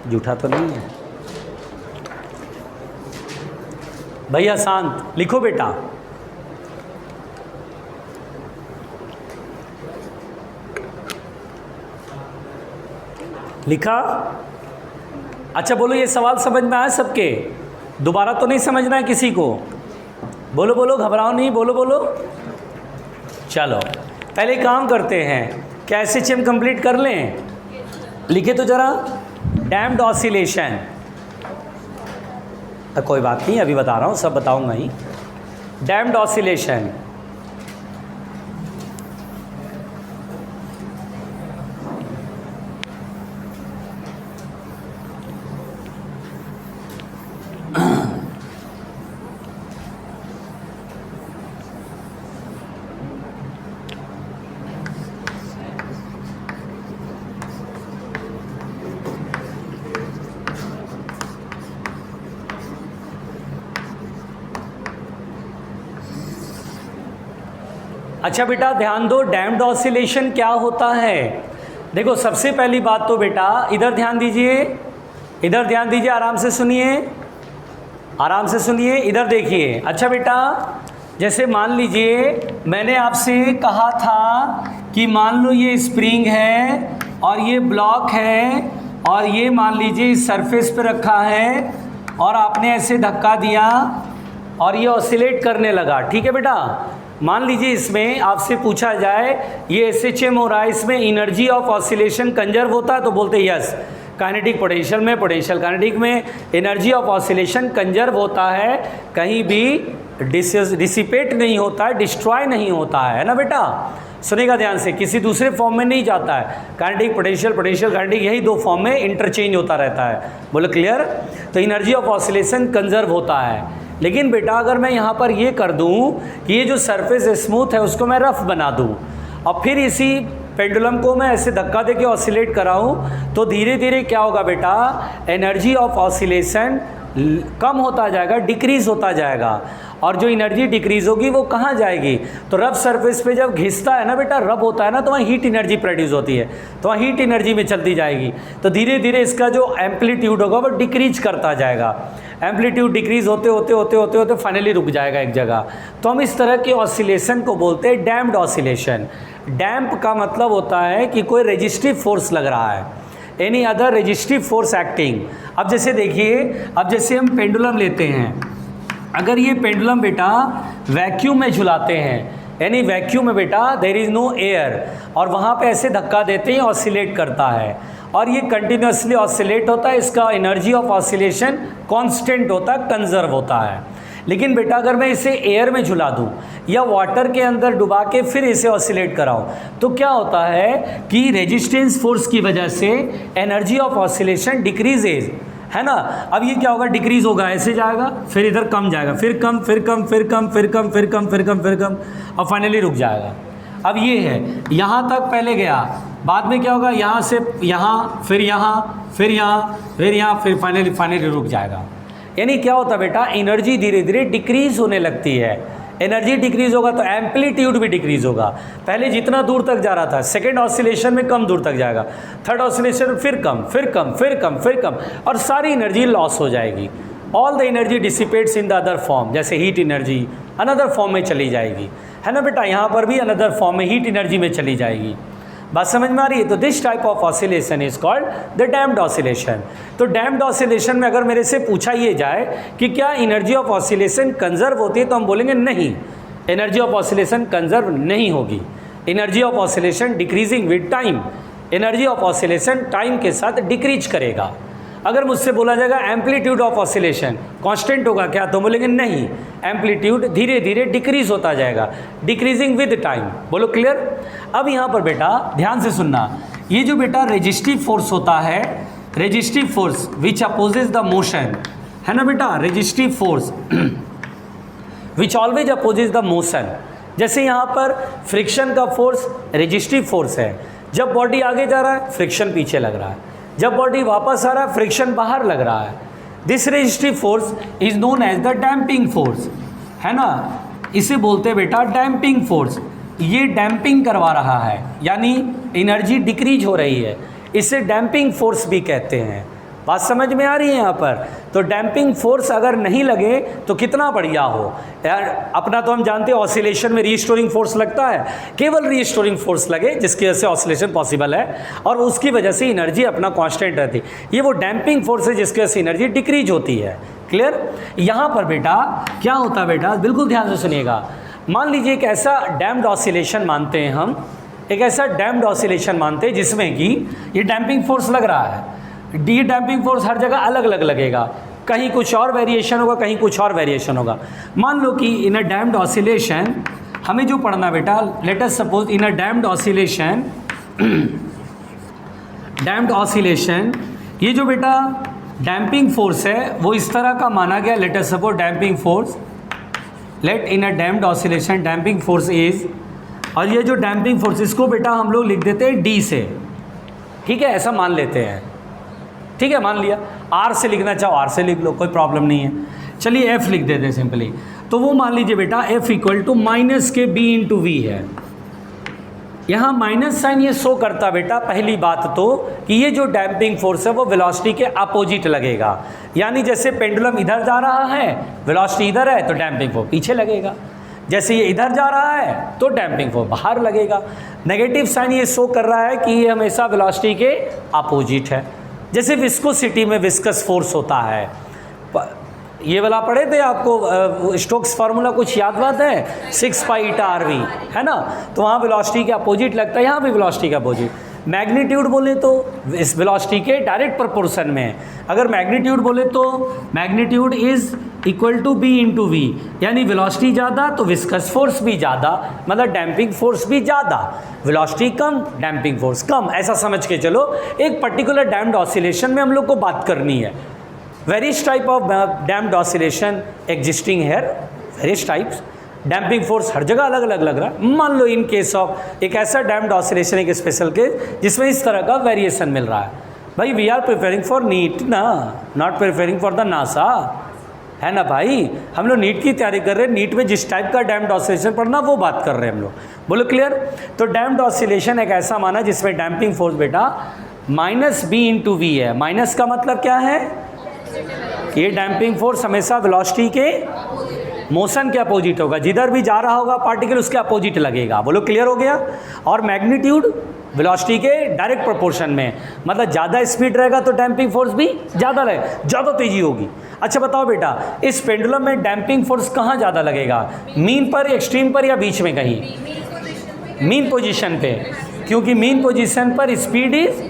जूठा तो नहीं है भैया, शांत लिखो बेटा। लिखा। अच्छा बोलो, ये सवाल समझ में आया सबके, दोबारा तो नहीं समझना है किसी को। बोलो बोलो, घबराओ नहीं, बोलो बोलो। चलो पहले काम करते हैं, क्या SHM कंप्लीट कर लें। लिखे तो जरा, डैम्प्ड ऑसिलेशन। कोई बात नहीं, अभी बता रहा हूँ, सब बताऊंगा ही। डैम्प्ड ऑसिलेशन, अच्छा बेटा ध्यान दो, डैम्प्ड ऑसिलेशन क्या होता है। देखो सबसे पहली बात तो बेटा इधर ध्यान दीजिए, इधर ध्यान दीजिए, आराम से सुनिए, आराम से सुनिए, इधर देखिए। अच्छा बेटा, जैसे मान लीजिए मैंने आपसे कहा था कि मान लो ये स्प्रिंग है और ये ब्लॉक है और ये मान लीजिए इस सरफेस पे रखा है और आपने ऐसे धक्का दिया और ये ऑसिलेट करने लगा, ठीक है बेटा। मान लीजिए इसमें आपसे पूछा जाए ये SHM हो रहा है, इसमें एनर्जी ऑफ ऑसिलेशन कंजर्व होता है, तो बोलते यस। काइनेटिक पोटेंशियल में, पोटेंशियल काइनेटिक में एनर्जी ऑफ ऑसिलेशन कंजर्व होता है, कहीं भी डिसिपेट नहीं होता है, डिस्ट्रॉय नहीं होता है ना बेटा। सुनेगा ध्यान से, किसी दूसरे फॉर्म में नहीं जाता है। काइनेटिक पोटेंशियल, पोटेंशियल काइनेटिक, यही 2 फॉर्म में इंटरचेंज होता रहता है। बोलो क्लियर। तो एनर्जी ऑफ ऑसिलेशन कंजर्व होता है। लेकिन बेटा अगर मैं यहाँ पर ये कर दूँ कि ये जो सरफेस स्मूथ है उसको मैं रफ बना दूँ और फिर इसी पेंडुलम को मैं ऐसे धक्का दे के ऑसिलेट कराऊँ, तो धीरे धीरे क्या होगा बेटा, एनर्जी ऑफ ऑसिलेशन कम होता जाएगा, डिक्रीज़ होता जाएगा। और जो एनर्जी डिक्रीज़ होगी वो कहाँ जाएगी, तो रफ सरफेस पे जब घिसता है ना बेटा, रब होता है ना, तो वहाँ हीट एनर्जी प्रोड्यूस होती है, तो वहाँ हीट एनर्जी में चलती जाएगी। तो धीरे धीरे इसका जो एम्पलीट्यूड होगा वो डिक्रीज करता जाएगा, एम्पलीट्यूड डिक्रीज होते होते होते होते होते फाइनली रुक जाएगा एक जगह। तो हम इस तरह के ऑसिलेशन को बोलते हैं डैम्प्ड ऑसिलेशन। डैम्प का मतलब होता है कि कोई रेजिस्टिव फोर्स लग रहा है, any other resistive force acting. अब जैसे देखिए, अब जैसे हम पेंडुलम लेते हैं, अगर ये पेंडुलम बेटा वैक्यूम में झुलाते हैं, यानी वैक्यूम में बेटा देयर इज़ नो एयर, और वहाँ पे ऐसे धक्का देते हैं, ऑसिलेट करता है और ये कंटिन्यूसली ऑसिलेट होता है, इसका एनर्जी ऑफ ऑसिलेशन कांस्टेंट होता है, कंजर्व होता है। लेकिन बेटा अगर मैं इसे एयर में झुला दूँ या वाटर के अंदर डुबा के फिर इसे ऑसिलेट कराऊँ, तो क्या होता है कि रेजिस्टेंस फोर्स की वजह से एनर्जी ऑफ ऑसिलेशन डिक्रीजेज, है ना। अब ये क्या होगा, डिक्रीज होगा, ऐसे जाएगा, फिर इधर कम जाएगा, फिर कम, फिर कम, फिर कम, फिर कम, फिर कम, फिर कम, फिर कम, और फाइनली रुक जाएगा। अब ये है, यहाँ तक पहले गया, बाद में क्या होगा, यहाँ से यहाँ, फिर यहाँ, फिर यहाँ, फिर यहाँ, फिर फाइनली रुक जाएगा। यानी क्या होता है बेटा, एनर्जी धीरे धीरे डिक्रीज होने लगती है। एनर्जी डिक्रीज होगा तो एम्पलीट्यूड भी डिक्रीज होगा। पहले जितना दूर तक जा रहा था, सेकेंड ऑसिलेशन में कम दूर तक जाएगा, थर्ड ऑसिलेशन में फिर कम, फिर कम, फिर कम, फिर कम, और सारी एनर्जी लॉस हो जाएगी। All the energy dissipates in the other form, जैसे हीट एनर्जी अनदर फॉर्म में चली जाएगी, है ना बेटा। यहाँ पर भी अनदर फॉर्म में हीट एनर्जी में चली जाएगी। बात समझ में आ रही है? तो this type of oscillation is called the damped oscillation. तो डैम्प्ड ऑसिलेशन में अगर मेरे से पूछा ये जाए कि क्या एनर्जी ऑफ ऑसिलेशन कंजर्व होती है, तो हम बोलेंगे नहीं, एनर्जी ऑफ ऑसिलेशन कंजर्व नहीं होगी। Energy of oscillation decreasing with time, energy of oscillation time के साथ डिक्रीज करेगा। अगर मुझसे बोला जाएगा एम्पलीट्यूड ऑफ ऑसिलेशन कांस्टेंट होगा क्या, तो बोलेंगे नहीं, एम्पलीट्यूड धीरे धीरे डिक्रीज होता जाएगा, डिक्रीजिंग विद टाइम। बोलो क्लियर। अब यहाँ पर बेटा ध्यान से सुनना, ये जो बेटा रेजिस्टिव फोर्स होता है, resistive force which opposes the motion, है ना बेटा, resistive force which always opposes the motion. जैसे यहाँ पर फ्रिक्शन का फोर्स रेजिस्टिव फोर्स है, जब बॉडी आगे जा रहा है फ्रिक्शन पीछे लग रहा है, जब बॉडी वापस आ रहा है फ्रिक्शन बाहर लग रहा है। This resistive force is known as the damping force, है ना, इसे बोलते हैं बेटा डैम्पिंग फोर्स। ये डैम्पिंग करवा रहा है, यानी एनर्जी डिक्रीज हो रही है, इसे डैम्पिंग फोर्स भी कहते हैं। बात समझ में आ रही है यहाँ पर? तो डैम्पिंग फोर्स अगर नहीं लगे तो कितना बढ़िया हो यार। अपना तो हम जानते हैं ऑसिलेशन में रीस्टोरिंग फोर्स लगता है, केवल रीस्टोरिंग फोर्स लगे जिसकी वजह से ऑसिलेशन पॉसिबल है, और उसकी वजह से एनर्जी अपना कांस्टेंट रहती है। ये वो डैम्पिंग फोर्स है जिसकी वजह से एनर्जी डिक्रीज होती है। क्लियर। यहाँ पर बेटा क्या होता है बेटा, बिल्कुल ध्यान से सुनिएगा। मान लीजिए एक ऐसा डैम्प्ड ऑसिलेशन मानते हैं हम, एक ऐसा डैम्प्ड ऑसिलेशन मानते हैं जिसमें कि ये डैम्पिंग फोर्स लग रहा है। डी डैम्पिंग फोर्स हर जगह अलग अलग लगेगा, कहीं कुछ और वेरिएशन होगा, कहीं कुछ और वेरिएशन होगा। मान लो कि इन अ डैम्प्ड ऑसिलेशन हमें जो पढ़ना बेटा, late us suppose in a damped oscillation, damped oscillation, ये जो बेटा डैम्पिंग फोर्स है वो इस तरह का माना गया। Let us suppose damping force, let in a damped oscillation damping force is, और ये जो डैम्पिंग फोर्स इसको बेटा हम लोग लिख देते हैं डी से, ठीक है, ऐसा मान लेते हैं, ठीक है, मान लिया। आर से लिखना चाहो आर से लिख लो, कोई प्रॉब्लम नहीं है। चलिए एफ लिख देते हैं सिंपली, तो वो मान लीजिए बेटा F equal to minus K B into we है। यहाँ माइनस साइन ये शो करता बेटा पहली बात तो कि ये जो डैम्पिंग फोर्स है वो वेलोसिटी के अपोजिट लगेगा, यानी जैसे पेंडुलम इधर जा रहा है, वेलोसिटी इधर है तो डैम्पिंग फोर्स पीछे लगेगा, जैसे ये इधर जा रहा है तो डैम्पिंग फोर्स बाहर लगेगा। नेगेटिव साइन ये शो कर रहा है कि ये हमेशा वेलोसिटी के अपोजिट है। जैसे विस्कोसिटी में विस्कस फोर्स होता है, ये वाला पढ़े थे आपको, स्टोक्स फार्मूला कुछ याद बात है, 6 पाई ईटा आर वी, है ना, तो वहाँ वेलोसिटी के अपोजिट लगता है, यहाँ भी वेलोसिटी के अपोजिट। मैग्नीट्यूड बोले तो इस वेलोसिटी के डायरेक्ट प्रोपोर्शन में, अगर मैग्नीट्यूड बोले तो magnitude is equal to B into V, यानी वेलोसिटी ज़्यादा तो विस्कस फोर्स भी ज़्यादा, मतलब डैम्पिंग फोर्स भी ज़्यादा, वेलोसिटी कम डैम्पिंग फोर्स कम, ऐसा समझ के चलो। एक पर्टिकुलर डैम्प्ड ऑसिलेशन में हम लोग को बात करनी है। Various type of damped oscillation existing here, various types, damping force हर जगह अलग अलग लग रहा है। मान लो इन केस ऑफ एक ऐसा डैम्प्ड ऑसिलेशन, एक स्पेशल केस जिसमें इस तरह का वेरिएशन मिल रहा है। भाई we are preparing for NEET ना, not preparing for the NASA, है ना भाई, हम लोग नीट की तैयारी कर रहे हैं। नीट में जिस टाइप का डैम्प्ड ऑसिलेशन पढ़ना वो बात कर रहे हैं हम लोग। बोलो क्लियर। तो डैम्प्ड ऑसिलेशन एक ऐसा माना जिसमें डैम्पिंग फोर्स बेटा माइनस बी इंटू वी है। माइनस का मतलब क्या है, ये डैम्पिंग फोर्स हमेशा वेलोसिटी के मोशन के अपोजिट होगा, जिधर भी जा रहा होगा पार्टिकल उसके अपोजिट लगेगा। बोलो क्लियर हो गया। और मैग्नीट्यूड वेलोसिटी के डायरेक्ट प्रोपोर्शन में, मतलब ज़्यादा स्पीड रहेगा तो डैम्पिंग फोर्स भी ज़्यादा रहेगा, ज़्यादा तेजी होगी। अच्छा बताओ बेटा, इस पेंडुलम में डैम्पिंग फोर्स कहाँ ज़्यादा लगेगा, मीन पर, एक्सट्रीम पर, या बीच में कहीं? मीन पोजीशन पे, क्योंकि मीन पोजीशन पर स्पीड इज,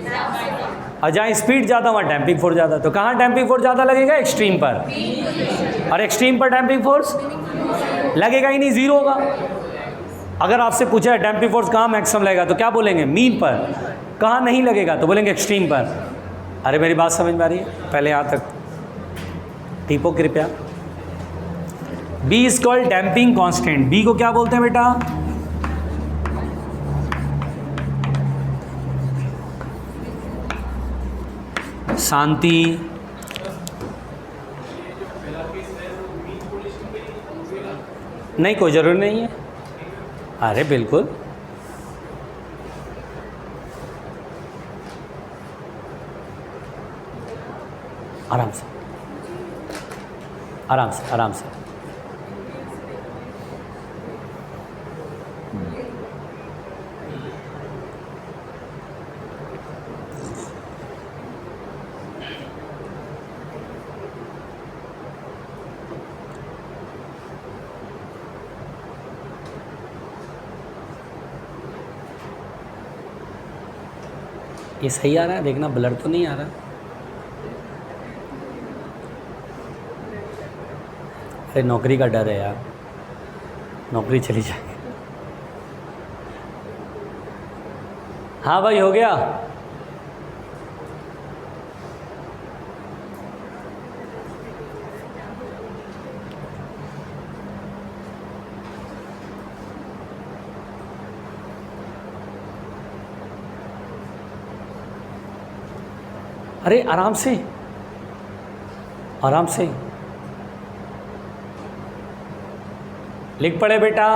और जहाँ स्पीड ज़्यादा वहाँ डैम्पिंग फोर्स ज़्यादा। तो कहाँ डैम्पिंग फोर्स ज़्यादा लगेगा, एक्सट्रीम पर, और एक्सट्रीम पर डैम्पिंग फोर्स लगेगा ही नहीं, ज़ीरो होगा। अगर आपसे पूछा है डैम्पिंग फोर्स कहाँ मैक्सिमम लगेगा तो क्या बोलेंगे, मीन पर। कहाँ नहीं लगेगा तो बोलेंगे एक्सट्रीम पर। अरे मेरी बात समझ में आ रही है, पहले यहाँ तक टीपो कृपया। B is called damping constant. B को क्या बोलते हैं बेटा, शांति, नहीं कोई ज़रूरी नहीं है। अरे बिल्कुल, आराम से आराम से आराम से। ये सही आ रहा है, देखना ब्लर तो नहीं आ रहा। अरे नौकरी का डर है यार, नौकरी चली जाएगी। हाँ भाई हो गया। अरे आराम से आराम से लिख पड़े बेटा।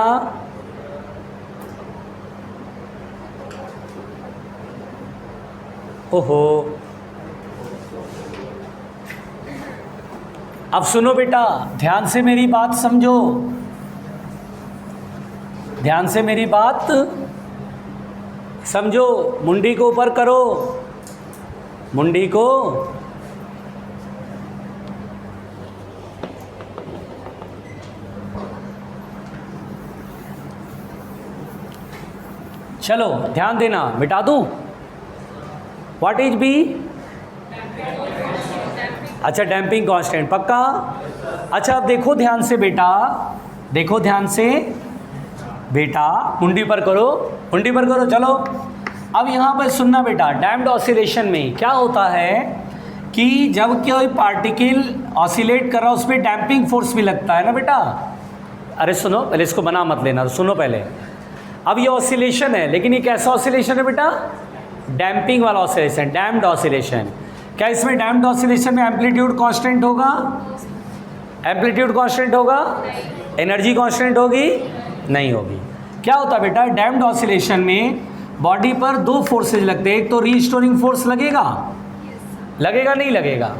ओहो, अब सुनो बेटा, ध्यान से मेरी बात समझो, ध्यान से मेरी बात समझो। मुंडी को ऊपर करो, मुंडी को चलो ध्यान देना, मिटा दूं? What is B? अच्छा डैम्पिंग कांस्टेंट, पक्का? अच्छा अब देखो ध्यान से बेटा, देखो ध्यान से बेटा, मुंडी पर करो, मुंडी पर करो। चलो अब यहाँ पर सुनना बेटा, डैम्प्ड ऑसिलेशन में क्या होता है कि जब कोई पार्टिकल ऑसिलेट कर रहा है उस पर डैम्पिंग फोर्स भी लगता है ना बेटा। अरे सुनो पहले, इसको बना मत लेना, सुनो पहले। अब ये ऑसिलेशन है, लेकिन ये कैसा ऑसिलेशन है बेटा? डैम्पिंग वाला ऑसिलेशन, डैम्प्ड ऑसिलेशन। क्या इसमें डैम्प्ड ऑसिलेशन में एम्पलीट्यूड कांस्टेंट होगा? एम्पलीट्यूड कांस्टेंट होगा? एनर्जी कांस्टेंट होगी? नहीं होगी। क्या होता है बेटा, डैम्प्ड ऑसिलेशन में बॉडी पर दो फोर्सेज लगते हैं। एक तो रीस्टोरिंग फोर्स लगेगा, लगेगा नहीं लगेगा?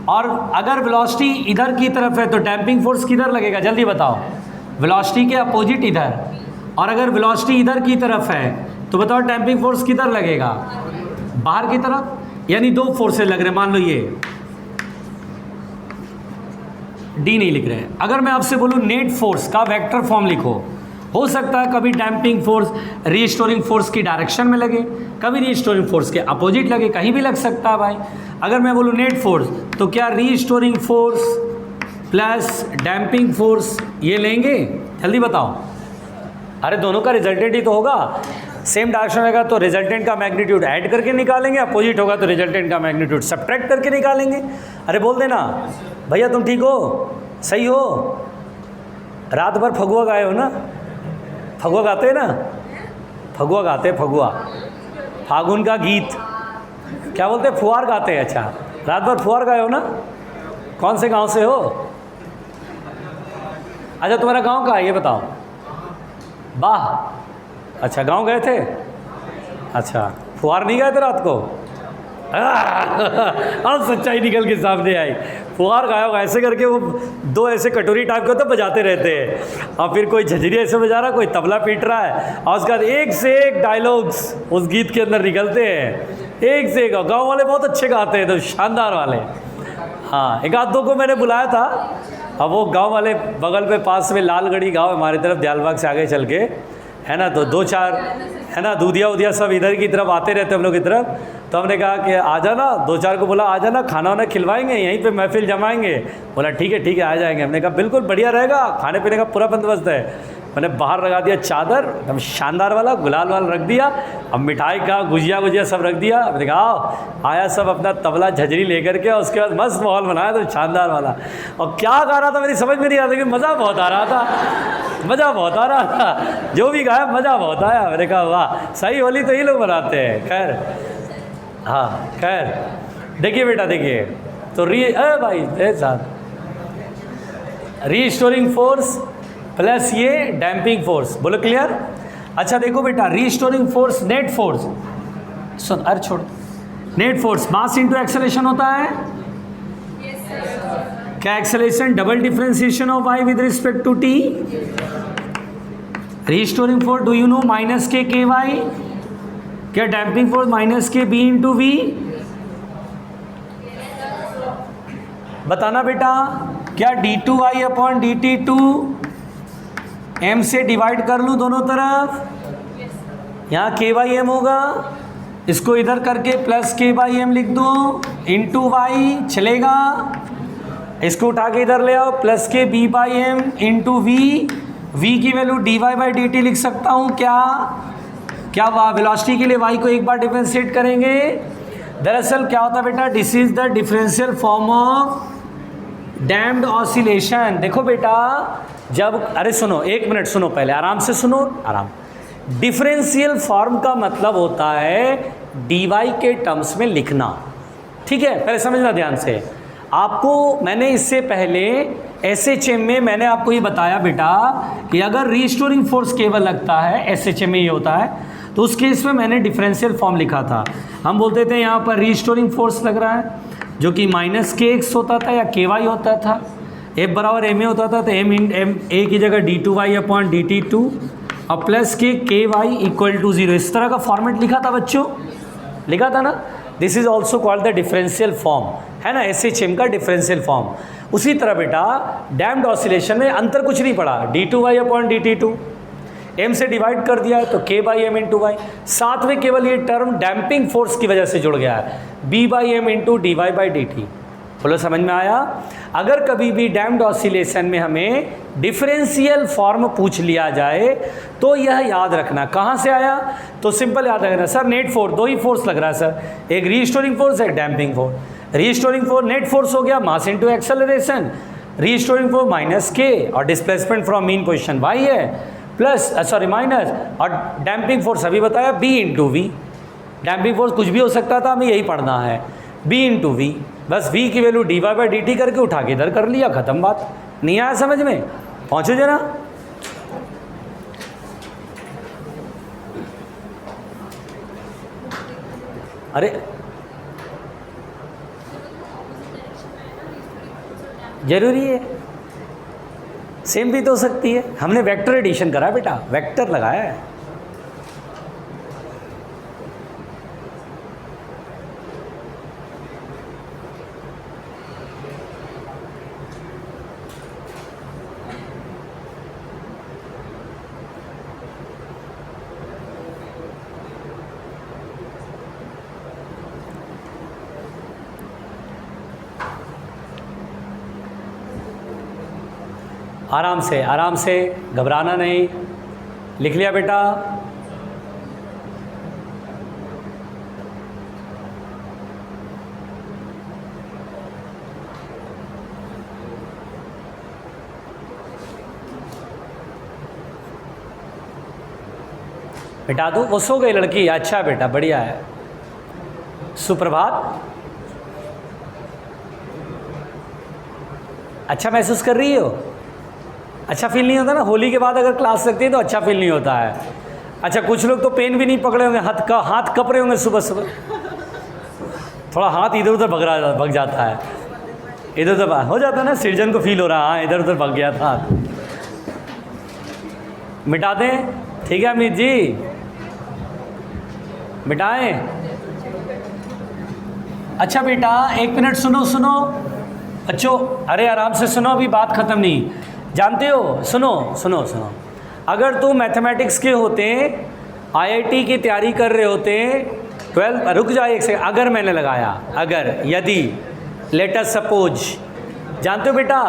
और अगर वेलोसिटी इधर की तरफ है तो डैम्पिंग फोर्स किधर लगेगा? जल्दी बताओ। वेलोसिटी के अपोजिट इधर। और अगर वेलोसिटी इधर की तरफ है तो बताओ डैम्पिंग फोर्स किधर लगेगा? बाहर की तरफ। यानी दो फोर्सेज लग रहे हैं। मान लो ये डी नहीं लिख रहे हैं। अगर मैं आपसे बोलूँ नेट फोर्स का वेक्टर फॉर्म लिखो, हो सकता है कभी डैम्पिंग फोर्स रीस्टोरिंग फोर्स की डायरेक्शन में लगे, कभी रीस्टोरिंग फोर्स के अपोजिट लगे, कहीं भी लग सकता है भाई। अगर मैं बोलूँ नेट फोर्स तो क्या restoring force plus damping force ये लेंगे? जल्दी बताओ। अरे दोनों का रिजल्टेंट ही तो होगा। सेम डायरेक्शन रहेगा तो रिजल्टेंट का मैग्नीट्यूड ऐड करके निकालेंगे, अपोजिट होगा तो रिजल्टेंट का मैग्नीट्यूड सब्ट्रैक्ट करके निकालेंगे। अरे बोल देना भैया तुम ठीक हो, सही हो? रात भर फगुआ गाए हो ना? फगुआ गाते हैं ना? फगुआ गाते हैं, फगुआ, फागुन का गीत क्या बोलते हैं? फुहार गाते हैं। अच्छा रात भर फुहार गाए हो ना? कौन से गांव से हो? अच्छा तुम्हारा गांव कहाँ है ये बताओ? वाह, अच्छा गांव गए थे? अच्छा फुहार नहीं गए थे रात को? अब सच्चाई निकल के सामने आई। फुहार गाया होगा ऐसे करके, वो दो ऐसे कटोरी टाइप के तो बजाते रहते हैं, और फिर कोई झंझरी ऐसे बजा रहा, कोई तबला पीट रहा है, और उसके बाद एक से एक डायलॉग्स उस गीत के अंदर निकलते हैं, एक से एक। गाँव वाले बहुत अच्छे गाते हैं, तो शानदार वाले। हाँ एक आध दो को मैंने बुलाया था। अब वो गांव वाले बगल पे पास में लालगढ़ी गांव हमारी तरफ, दयालबाग से आगे चल के है ना, तो दो चार है ना दूधिया उधिया सब इधर की तरफ आते रहते हम लोग की तरफ। तो हमने कहा कि आ जाना, दो चार को बोला आ जाना, खाना वाना खिलवाएंगे, यहीं पे महफिल जमाएंगे। बोला ठीक है आ जाएंगे। हमने कहा बिल्कुल बढ़िया रहेगा, खाने पीने का पूरा बंदोबस्त है। मैंने बाहर लगा दिया चादर एकदम शानदार वाला, गुलाल वाल रख दिया, अब मिठाई का गुजिया सब रख दिया। मैंने कहा आओ, आया सब अपना तबला झजरी लेकर के, और उसके बाद मस्त माहौल बनाया तो शानदार वाला। और क्या गा रहा था मेरी समझ में नहीं आ रहा, लेकिन मज़ा बहुत आ रहा था, मज़ा बहुत आ रहा था। जो भी गाया मज़ा बहुत आया। मैंने कहा वाह, सही होली तो ये लोग बनाते हैं। खैर हाँ खैर देखिए बेटा देखिए, तो भाई साहब, रीस्टोरिंग फोर्स प्लस ये डैम्पिंग फोर्स, बोलो क्लियर। अच्छा देखो बेटा, रीस्टोरिंग फोर्स नेट फोर्स, सुन अरे छोड़, net force mass into acceleration होता है। क्या acceleration double differentiation of y with respect to t। Restoring force do you know minus K Y, क्या damping force minus K B into V. बताना बेटा, क्या d2y अपॉन dt2 m से divide कर लूँ दोनों तरफ, यहाँ k बाई एम होगा, इसको इधर करके प्लस k बाई एम लिख दो इंटू वाई, चलेगा। इसको उठा के इधर ले आओ, प्लस के b by M into v, v की value D Y by D t लिख सकता हूँ। क्या वेलोसिटी के लिए y को एक बार डिफरेंशिएट करेंगे। दरअसल क्या होता है बेटा, this is the differential form of damped oscillation. देखो बेटा, जब अरे सुनो एक मिनट, सुनो पहले आराम से सुनो, आराम। डिफरेंशियल फॉर्म का मतलब होता है dy के टर्म्स में लिखना, ठीक है, पहले समझना ध्यान से। आपको मैंने इससे पहले SHM में मैंने आपको ये बताया बेटा कि अगर रीस्टोरिंग फोर्स केवल लगता है, SHM में ये होता है, तो उस केस में मैंने डिफरेंशियल फॉर्म लिखा था। हम बोलते थे यहाँ पर रीस्टोरिंग फोर्स लग रहा है, जो कि माइनस KX होता था या KY होता था, F बराबर MA होता था, तो MA की जगह d2y अपॉन dt2 और प्लस के KY इक्वल टू 0, इस तरह का फॉर्मेट लिखा था बच्चों, लिखा था ना। This is also called the differential form, है ना, SHM का डिफरेंशियल फॉर्म। उसी तरह बेटा डैम्प्ड ऑसिलेशन में अंतर कुछ नहीं पड़ा, d2y अपॉन dt2 m से डिवाइड कर दिया है तो k by M into Y, साथ में केवल ये टर्म डैम्पिंग फोर्स की वजह से जुड़ गया है, b by M into D Y by D T. बोलो समझ में आया। अगर कभी भी डैम्प्ड ऑसिलेशन में हमें डिफरेंशियल फॉर्म पूछ लिया जाए तो यह याद रखना, कहाँ से आया, तो सिंपल याद रखना सर नेट फोर्स, दो ही फोर्स लग रहा है सर, एक रीस्टोरिंग फोर्स एक damping force. Restoring force net force हो गया mass into acceleration, restoring force minus K और displacement from mean position Y है, प्लस सॉरी माइनस, और डैम्पिंग फोर्स अभी बताया b into V. Damping force कुछ भी हो सकता था, हमें यही पढ़ना है, b इंटू वी, बस v की value D Y by D T करके उठा के इधर कर लिया, खत्म बात। नहीं आया समझ में, पहुंचो जरा। अरे जरूरी है, सेम भी तो हो सकती है, हमने वेक्टर एडिशन करा बेटा, वेक्टर लगाया है। आराम से घबराना नहीं। लिख लिया बेटा, मिटा दो, वो सो गई लड़की, अच्छा बेटा बढ़िया है, सुप्रभात। अच्छा महसूस कर रही हो, अच्छा फील नहीं होता ना, होली के बाद अगर क्लास लगती है तो अच्छा फील नहीं होता है। अच्छा कुछ लोग तो पेन भी नहीं पकड़े होंगे, हाथ कप रहे होंगे सुबह सुबह, थोड़ा हाथ इधर उधर भग जाता है, इधर उधर हो जाता है ना, सृजन को फील हो रहा, हाँ इधर उधर भग गया था, मिटा दें, ठीक है अमित जी, मिटाएं। अच्छा बेटा एक मिनट सुनो बच्चों, अरे आराम से सुनो, अभी बात ख़त्म नहीं, जानते हो, सुनो, अगर तुम मैथमेटिक्स के होते, IIT की तैयारी कर रहे होते, 12, रुक जाए एक सेकंड, अगर मैंने लगाया, अगर यदि लेट अस सपोज, जानते हो बेटा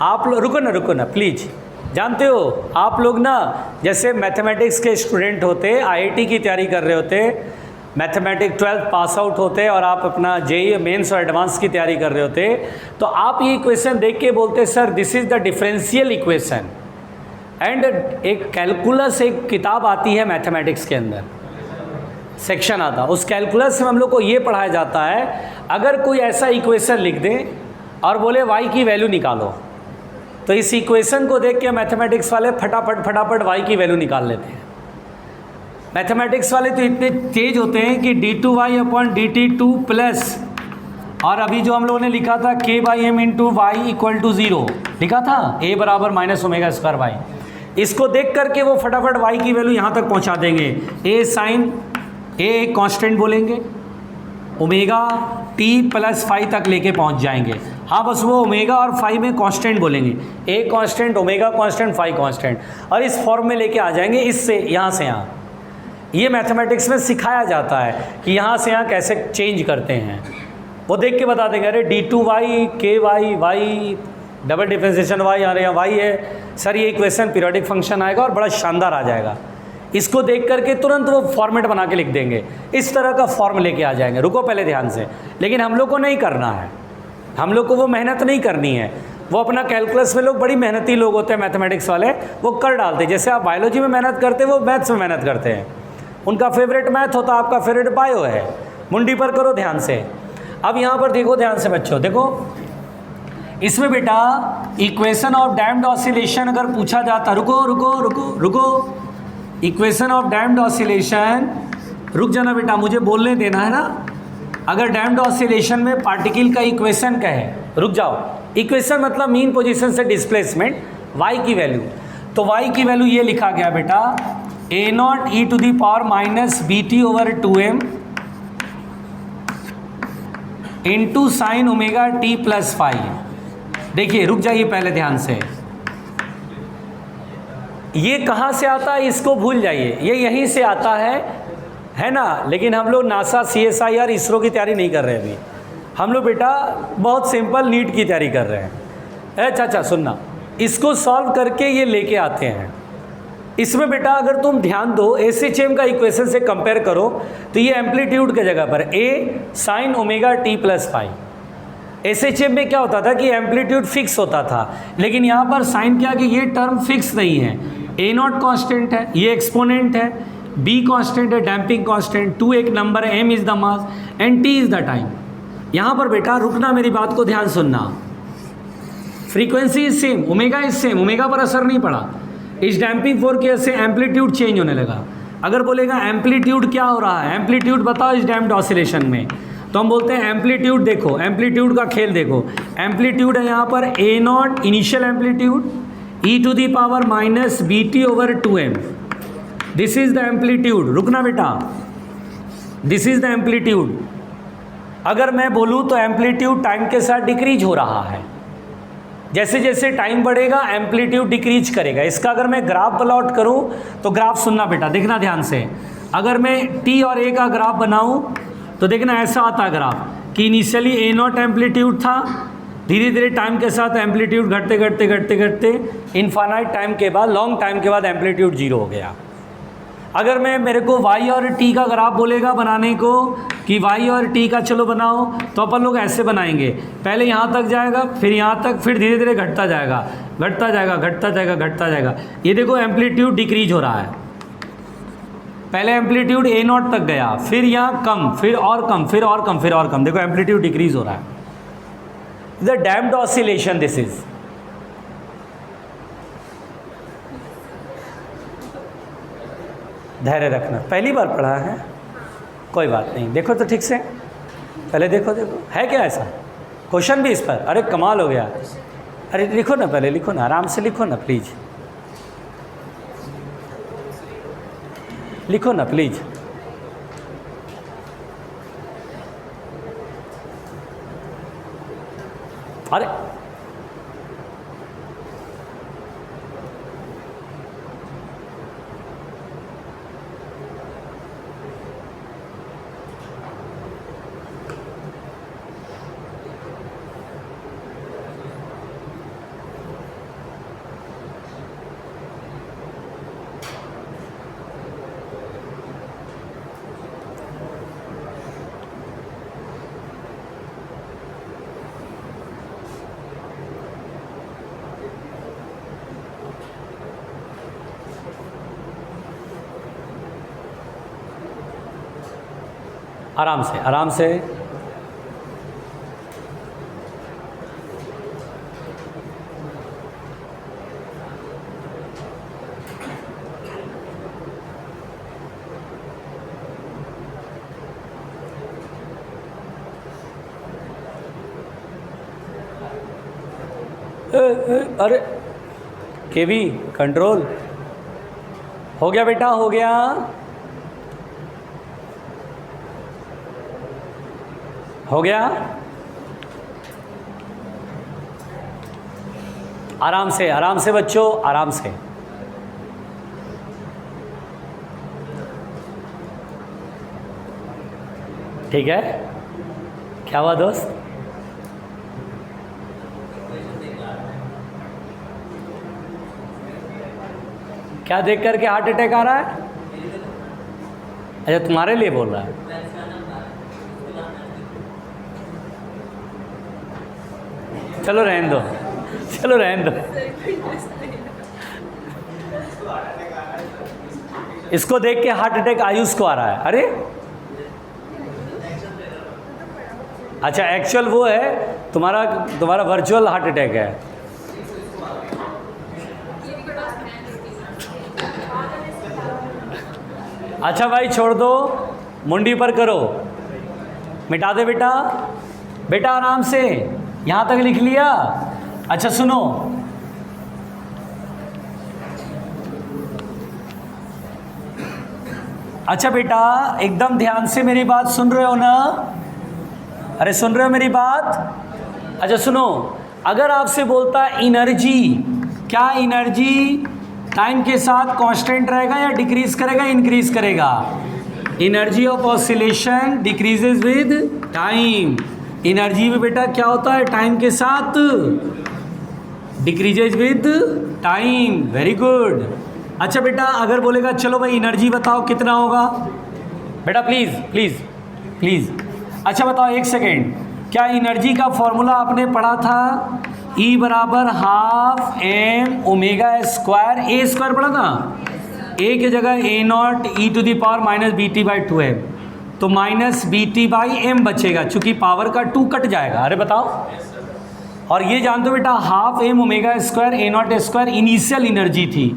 आप लोग, रुको ना प्लीज़, जानते हो आप लोग ना, जैसे मैथमेटिक्स के स्टूडेंट होते, IIT की तैयारी कर रहे होते, मैथमेटिक्स 12 पास आउट होते और आप अपना JEE मेंस और एडवांस की तैयारी कर रहे होते, तो आप ये इक्वेशन देख के बोलते sir this is the differential equation. And एक कैलकुलस एक किताब आती है मैथमेटिक्स के अंदर, सेक्शन आता। उस कैलकुलस में हम लोग को ये पढ़ाया जाता है, अगर कोई ऐसा इक्वेशन लिख दे और बोले y की वैल्यू निकालो, तो इस इक्वेशन को देख के मैथमेटिक्स वाले फटाफट y की वैल्यू निकाल लेते हैं। मैथमेटिक्स वाले तो इतने तेज होते हैं कि d2y अपॉन dt2 प्लस, और अभी जो हम लोगों ने लिखा था k/m into Y equal to 0 लिखा था, a बराबर -ω²y, इसको देख करके वो फटाफट y की वैल्यू यहाँ तक पहुँचा देंगे। a साइन a एक कांस्टेंट बोलेंगे, ओमेगा t प्लस फाई तक लेके पहुँच जाएंगे। हाँ, बस वो ओमेगा और फाई में कांस्टेंट बोलेंगे, a constant, omega constant, phi constant, और इस फॉर्म में लेके आ जाएंगे, इससे यहाँ से यहाँ। ये मैथमेटिक्स में सिखाया जाता है कि यहाँ से यहाँ कैसे चेंज करते हैं, वो देख के बता देंगे। अरे d2y ky double differentiation y आ रहे हैं, y है सर, ये इक्वेशन पीरियोडिक फंक्शन आएगा और बड़ा शानदार आ जाएगा। इसको देख करके तुरंत वो फॉर्मेट बना के लिख देंगे, इस तरह का फॉर्म लेके आ जाएंगे। रुको पहले ध्यान से, लेकिन हम लोग को नहीं करना है, हम लोग को वो मेहनत नहीं करनी है। वो अपना कैलकुलस में लोग बड़ी मेहनती लोग होते हैं मैथमेटिक्स वाले, वो कर डालते हैं। जैसे आप बायोलॉजी में मेहनत करते हैं, वो मैथ्स में मेहनत करते हैं। उनका फेवरेट मैथ होता है, आपका फेवरेट बायो है। मुंडी पर करो ध्यान से। अब यहाँ पर देखो ध्यान से बच्चों, देखो इसमें बेटा इक्वेशन ऑफ डैम्प्ड ऑसिलेशन अगर पूछा जाता, रुको, इक्वेशन ऑफ डैम्प्ड ऑसिलेशन, रुक जाना बेटा, मुझे बोलने देना है ना। अगर डैम्प्ड ऑसिलेशन में पार्टिकल का इक्वेशन कहे, रुक जाओ, इक्वेशन मतलब मीन पोजीशन से डिस्प्लेसमेंट y की वैल्यू, तो y की वैल्यू ये लिखा गया बेटा a0 e to the power minus bt/2m into sine omega t plus phi. देखिए रुक जाइए पहले ध्यान से, ये कहाँ से आता है इसको भूल जाइए, ये यहीं से आता है ना। लेकिन हम लोग नासा, CSIR, इसरो की तैयारी नहीं कर रहे अभी। हम लोग बेटा बहुत सिंपल नीट की तैयारी कर रहे हैं। अच्छा सुनना, इसको सॉल्व करके ये लेके आते हैं। इसमें बेटा अगर तुम ध्यान दो, SHM का इक्वेशन से कंपेयर करो तो ये एम्पलीट्यूड के जगह पर a sine omega t plus phi. SHM में क्या होता था कि एम्पलीट्यूड फिक्स होता था, लेकिन यहाँ पर साइन क्या कि ये टर्म फिक्स नहीं है। a0 कांस्टेंट है, ये एक्सपोनेंट है, b कांस्टेंट है, डैम्पिंग कांस्टेंट, 2 एक नंबर है, m is the mass and t is the time. यहाँ पर बेटा रुकना, मेरी बात को ध्यान सुनना। Frequency is same, omega is same, omega पर असर नहीं पड़ा। इस डैम्पिंग फोर्स की वजह से एम्पलीट्यूड चेंज होने लगा। अगर बोलेगा एम्पलीट्यूड क्या हो रहा है, एम्पलीट्यूड बताओ इस डैम्प्ड ऑसिलेशन में, तो हम बोलते हैं एम्पलीट्यूड देखो, एम्पलीट्यूड का खेल देखो। एम्पलीट्यूड है यहाँ पर a0 initial amplitude e to the power minus bt/2m, this is the amplitude. रुकना बेटा, दिस इज द एम्पलीट्यूड। अगर मैं बोलूँ तो एम्पलीट्यूड टाइम के साथ डिक्रीज हो रहा है, जैसे जैसे टाइम बढ़ेगा एम्पलीट्यूड डिक्रीज करेगा। इसका अगर मैं ग्राफ प्लॉट करूं तो ग्राफ सुनना बेटा, देखना ध्यान से। अगर मैं t और a का ग्राफ बनाऊं तो देखना ऐसा आता है ग्राफ कि इनिशियली a0 एम्पलीट्यूड था, धीरे धीरे टाइम के साथ एम्पलीट्यूड घटते इनफाइनाइट टाइम के बाद, लॉन्ग टाइम के बाद एम्पलीट्यूड 0 हो गया। अगर मेरे को y और t का ग्राफ बोलेगा बनाने को कि y और t का चलो बनाओ, तो अपन लोग ऐसे बनाएंगे, पहले यहाँ तक जाएगा, फिर यहाँ तक, फिर धीरे धीरे घटता जाएगा। ये देखो एम्पलीट्यूड डिक्रीज हो रहा है। पहले एम्पलीट्यूड a0 तक गया, फिर यहाँ कम, फिर और कम, देखो एम्पलीट्यूड डिक्रीज हो रहा है। The damped oscillation this is. धैर्य रखना, पहली बार पढ़ा है, कोई बात नहीं। देखो तो ठीक से, पहले देखो है क्या ऐसा क्वेश्चन भी इस पर। अरे कमाल हो गया। अरे लिखो ना, पहले लिखो ना, आराम से लिखो ना प्लीज, लिखो ना प्लीज। अरे आराम से आराम से। अरे केवी कंट्रोल हो गया बेटा, हो गया। हो गया, आराम से बच्चों, आराम से। ठीक है, क्या हुआ दोस्त? क्या देख करके हार्ट अटैक आ रहा है? अच्छा, तुम्हारे लिए बोल रहा है। चलो रहने दो, चलो रहने दो। इसको देख के हार्ट अटैक आयुष को आ रहा है। अरे अच्छा, एक्चुअल वो है, तुम्हारा वर्चुअल हार्ट अटैक है। अच्छा भाई छोड़ दो, मुंडी पर करो, मिटा दे बेटा। बेटा आराम से, यहाँ तक लिख लिया। अच्छा सुनो, अच्छा बेटा एकदम ध्यान से मेरी बात सुन रहे हो ना? अरे सुन रहे हो मेरी बात? अच्छा सुनो, अगर आपसे बोलता एनर्जी, क्या एनर्जी टाइम के साथ कांस्टेंट रहेगा या डिक्रीज करेगा, इंक्रीज करेगा? Energy of oscillation decreases with time. Energy में बेटा क्या होता है? टाइम के साथ decreases with time. Very good. अच्छा बेटा अगर बोलेगा चलो भाई एनर्जी बताओ कितना होगा? बेटा प्लीज़ प्लीज़ प्लीज़, अच्छा बताओ एक सेकेंड, क्या एनर्जी का फॉर्मूला आपने पढ़ा था? E बराबर half M omega square, a square पढ़ा था? ए की जगह a not e to the power minus B t by 2m, तो minus B t by m बचेगा, चूंकि पावर का 2 कट जाएगा। अरे बताओ। और ये जानते हो बेटा half M omega square A naught square initial energy थी,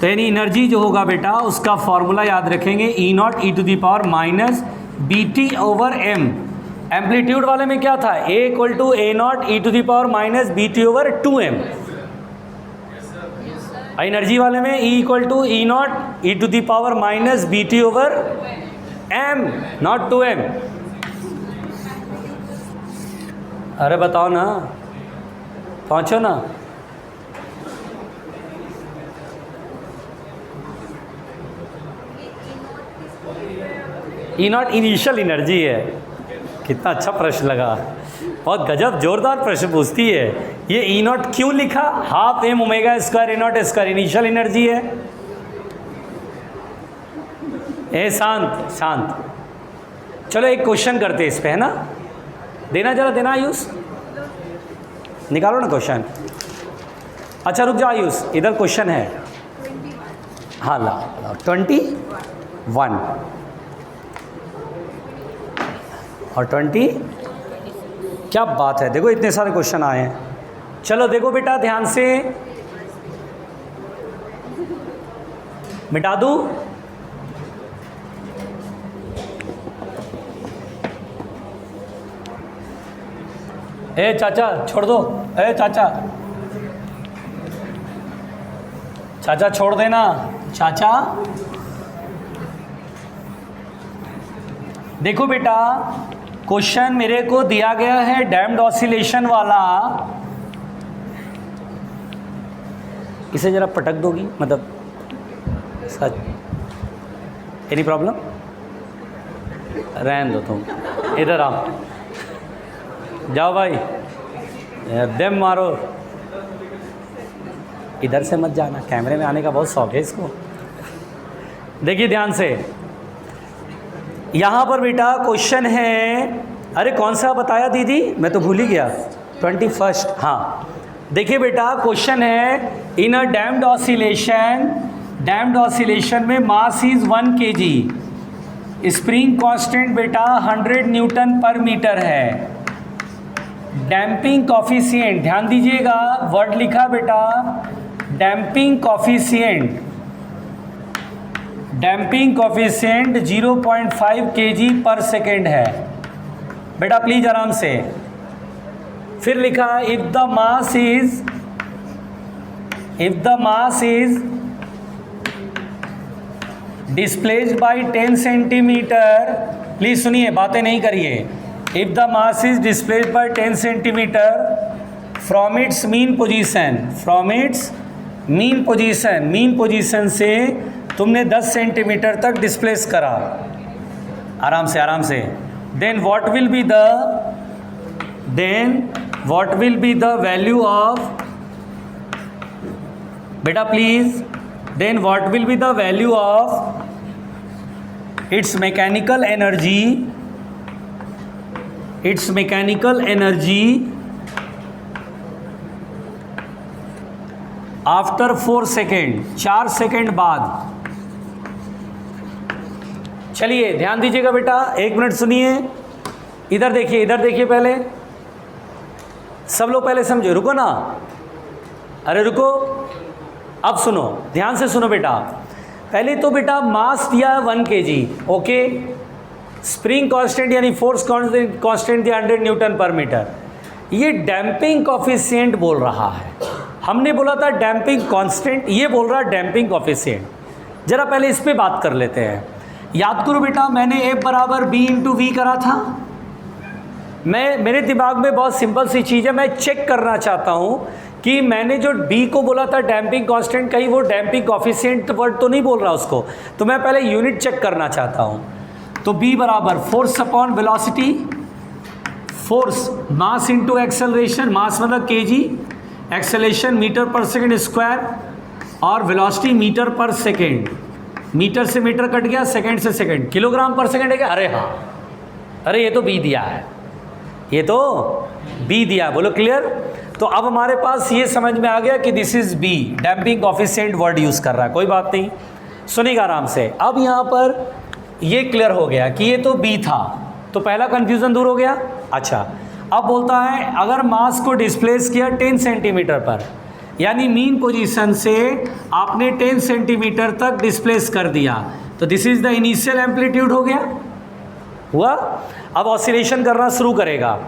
तो यानी एनर्जी जो होगा बेटा उसका फॉर्मूला याद रखेंगे, e not e to the power minus B T over m. Amplitude वाले में क्या था? A equal to a not e to the power minus B T over 2m। Energy वाले में e equal to e not e to the power minus B T over m, not 2m। अरे बताओ ना, पहुंचो ना। ई not initial energy है। कितना अच्छा प्रश्न लगा, बहुत गजब जोरदार प्रश्न पूछती है ये। ई नॉट क्यों लिखा? Half M omega square A naught square initial energy है। ए शांत शांत, चलो एक क्वेश्चन करते हैं इस पे, है ना? देना जरा, देना आयुष, निकालो ना क्वेश्चन। अच्छा रुक जाओ आयुष, इधर क्वेश्चन है। हाँ ला 21 और 20। क्या बात है, देखो इतने सारे क्वेश्चन आए हैं। चलो देखो बेटा ध्यान से, मिटा दूं? ए चाचा छोड़ दो, ए चाचा, चाचा छोड़ देना, चाचा। देखो बेटा क्वेश्चन मेरे को दिया गया है डैम्ड ऑसिलेशन वाला। इसे जरा पटक दोगी, मतलब सच, एनी प्रॉब्लम? रहने दो तुम, इधर आओ, जाओ भाई, दम मारो। इधर से मत जाना, कैमरे में आने का बहुत शौक है इसको। देखिए ध्यान से, यहाँ पर बेटा क्वेश्चन है, अरे कौन सा बताया दीदी, मैं तो भूल ही गया, 21। हाँ देखिए बेटा क्वेश्चन है, इन अ डैम्ड ऑसिलेशन में mass is 1 kg, spring constant बेटा 100 न्यूटन पर मीटर है। डैम्पिंग कॉफिशिएंट, ध्यान दीजिएगा वर्ड लिखा बेटा damping coefficient, damping coefficient 0.5 kg पर सेकेंड है बेटा, प्लीज आराम से। फिर लिखा if the mass is displaced by 10 centimetre, please सुनिए बातें नहीं करिए। If the mass is displaced by 10 centimetre from its mean position से तुमने 10 सेंटीमीटर तक डिस्प्लेस करा, आराम से। Then what will be the value of बेटा please, then what will be the value of its mechanical energy after 4 second, 4 second बाद। चलिए ध्यान दीजिएगा बेटा, 1 मिनट सुनिए, इधर देखिए पहले, सब लोग पहले समझो, रुको ना, अरे रुको, अब सुनो, ध्यान से सुनो बेटा। पहले तो बेटा मास दिया है 1 kg, ओके, स्प्रिंग कांस्टेंट यानी फोर्स कांस्टेंट दिया 100 न्यूटन पर मीटर। ये डैम्पिंग कॉफिशिएंट बोल रहा है, हमने बोला था डैम्पिंग कांस्टेंट, ये बोल रहा है डैम्पिंग कॉफिशिएंट। जरा पहले इस पे बात कर लेते हैं। याद करो बेटा, मैंने F बराबर B इंटू वी करा था। मेरे दिमाग में बहुत सिंपल सी चीज़ है, मैं चेक करना चाहता हूँ कि मैंने जो B को बोला था डैम्पिंग कांस्टेंट, कहीं वो डैम्पिंग कॉफिशिएंट वर्ड तो नहीं बोल रहा उसको, तो मैं पहले यूनिट चेक करना चाहता हूँ। तो B बराबर force upon velocity, force mass into acceleration, mass मतलब kg, एक्सेलरेशन मीटर पर सेकेंड स्क्वायर, और वेलोसिटी मीटर पर सेकेंड, मीटर से मीटर कट गया, सेकेंड से सेकेंड, किलोग्राम पर सेकेंड है क्या? अरे हाँ, अरे ये तो B दिया है, ये तो B दिया, बोलो क्लियर। तो अब हमारे पास ये समझ में आ गया कि this is B, damping coefficient word use कर रहा है, कोई बात नहीं, सुनिएगा आराम से। अब यहाँ पर ये क्लियर हो गया कि ये तो B था, तो पहला कंफ्यूजन दूर हो गया। अच्छा, अब बोलता है अगर मास को डिस्प्लेस किया 10 सेंटीमीटर पर, यानी मीन पोजीशन से आपने 10 सेंटीमीटर तक डिस्प्लेस कर दिया, तो this is the initial amplitude हो गया, हुआ। अब ऑसिलेशन करना शुरू करेगा,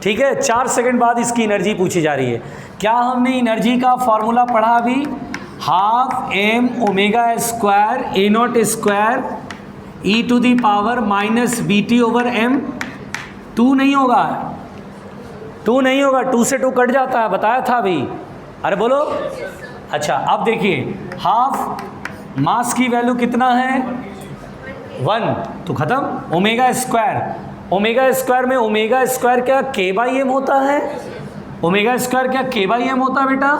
ठीक है। 4 सेकंड बाद इसकी एनर्जी पूछी जा रही है। क्या हमने एनर्जी का फॉर्मूला पढ़ा अभी? Half M omega square A naught square E to the power minus B T over M. 2 नहीं होगा, 2 से 2 कट जाता है, बताया था अभी, अरे बोलो। अच्छा, अब देखिए हाफ मास की वैल्यू कितना है 1, तो खत्म। ओमेगा स्क्वायर में ओमेगा स्क्वायर क्या K/M होता है? ओमेगा स्क्वायर क्या K/M होता है बेटा?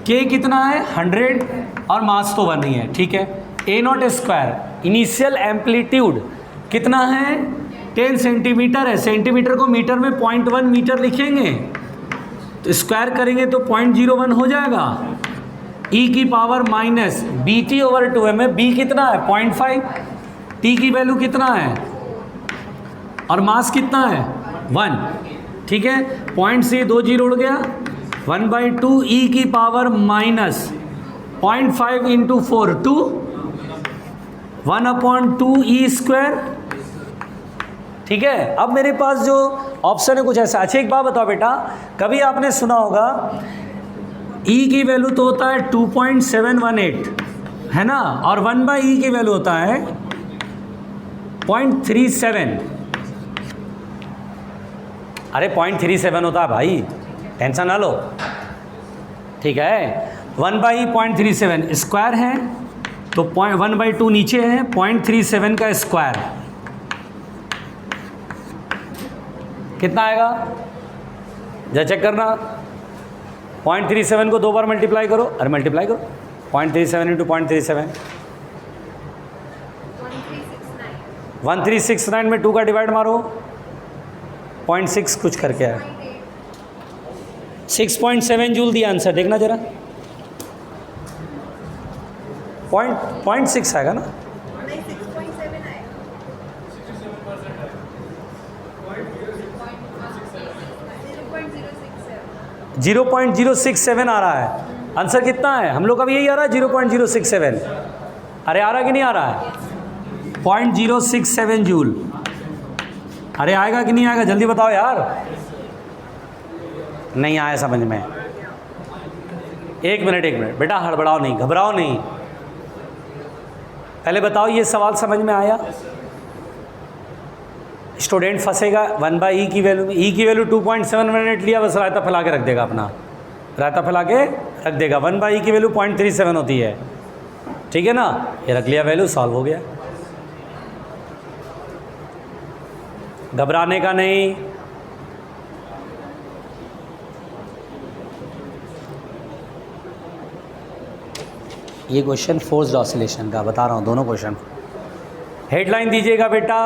K कितना है 100 और मास तो 1 ही है, ठीक है। ए नॉट स्क्वायर इनिशियल एम्पलीट्यूड कितना है 10 सेंटीमीटर है, सेंटीमीटर को मीटर में 0.1 मीटर लिखेंगे, तो स्क्वायर करेंगे तो 0.01 हो जाएगा। ई की power minus B T over 2 में बी कितना है 0.5, टी की वैल्यू कितना है और मास कितना है 1, ठीक है। पॉइंट से 2 जीरो उड़ गया, 1/2 ई की power minus 0.5 into 4 2, 1/2 E square, ठीक है। अब मेरे पास जो ऑप्शन है कुछ ऐसा। अच्छा एक बात बताओ बेटा, कभी आपने सुना होगा ई की वैल्यू तो होता है 2.718 है ना, और 1/E की वैल्यू होता है 0.37। अरे 0.37 होता है भाई, टेंशन ना लो, ठीक है। 1/E 0.37 स्क्वायर है, तो 1/2 नीचे है, 0.37 का स्क्वायर कितना आएगा, जरा चेक करना। 0.37 को 2 बार मल्टीप्लाई करो, अरे मल्टीप्लाई करो, 0.37 इंटू 0.37 1369 में 2 का डिवाइड मारो, 0.6 कुछ करके आया, 6.7 जूल दिया आंसर, देखना जरा। 0.6 आएगा ना, 0.067 आ रहा है। आंसर कितना है? हम लोग का भी यही आ रहा है 0.067। अरे आ रहा है कि नहीं आ रहा है? 0.067 जूल। अरे आएगा कि नहीं आएगा? जल्दी बताओ यार। नहीं आया समझ में? एक मिनट बेटा, हड़बड़ाओ नहीं, घबराओ नहीं। पहले बताओ ये सवाल समझ में आया? स्टूडेंट फंसेगा 1/e की वैल्यू में। e की वैल्यू 2.718 लिया, बस रायता फैला के रख देगा अपना, रायता फैला के रख देगा। 1/e की वैल्यू 0.37 होती है, ठीक है ना? ये रख लिया वैल्यू, सॉल्व हो गया। घबराने का नहीं। ये क्वेश्चन फोर्स्ड ऑसिलेशन का बता रहा हूँ, दोनों क्वेश्चन। हेडलाइन दीजिएगा बेटा।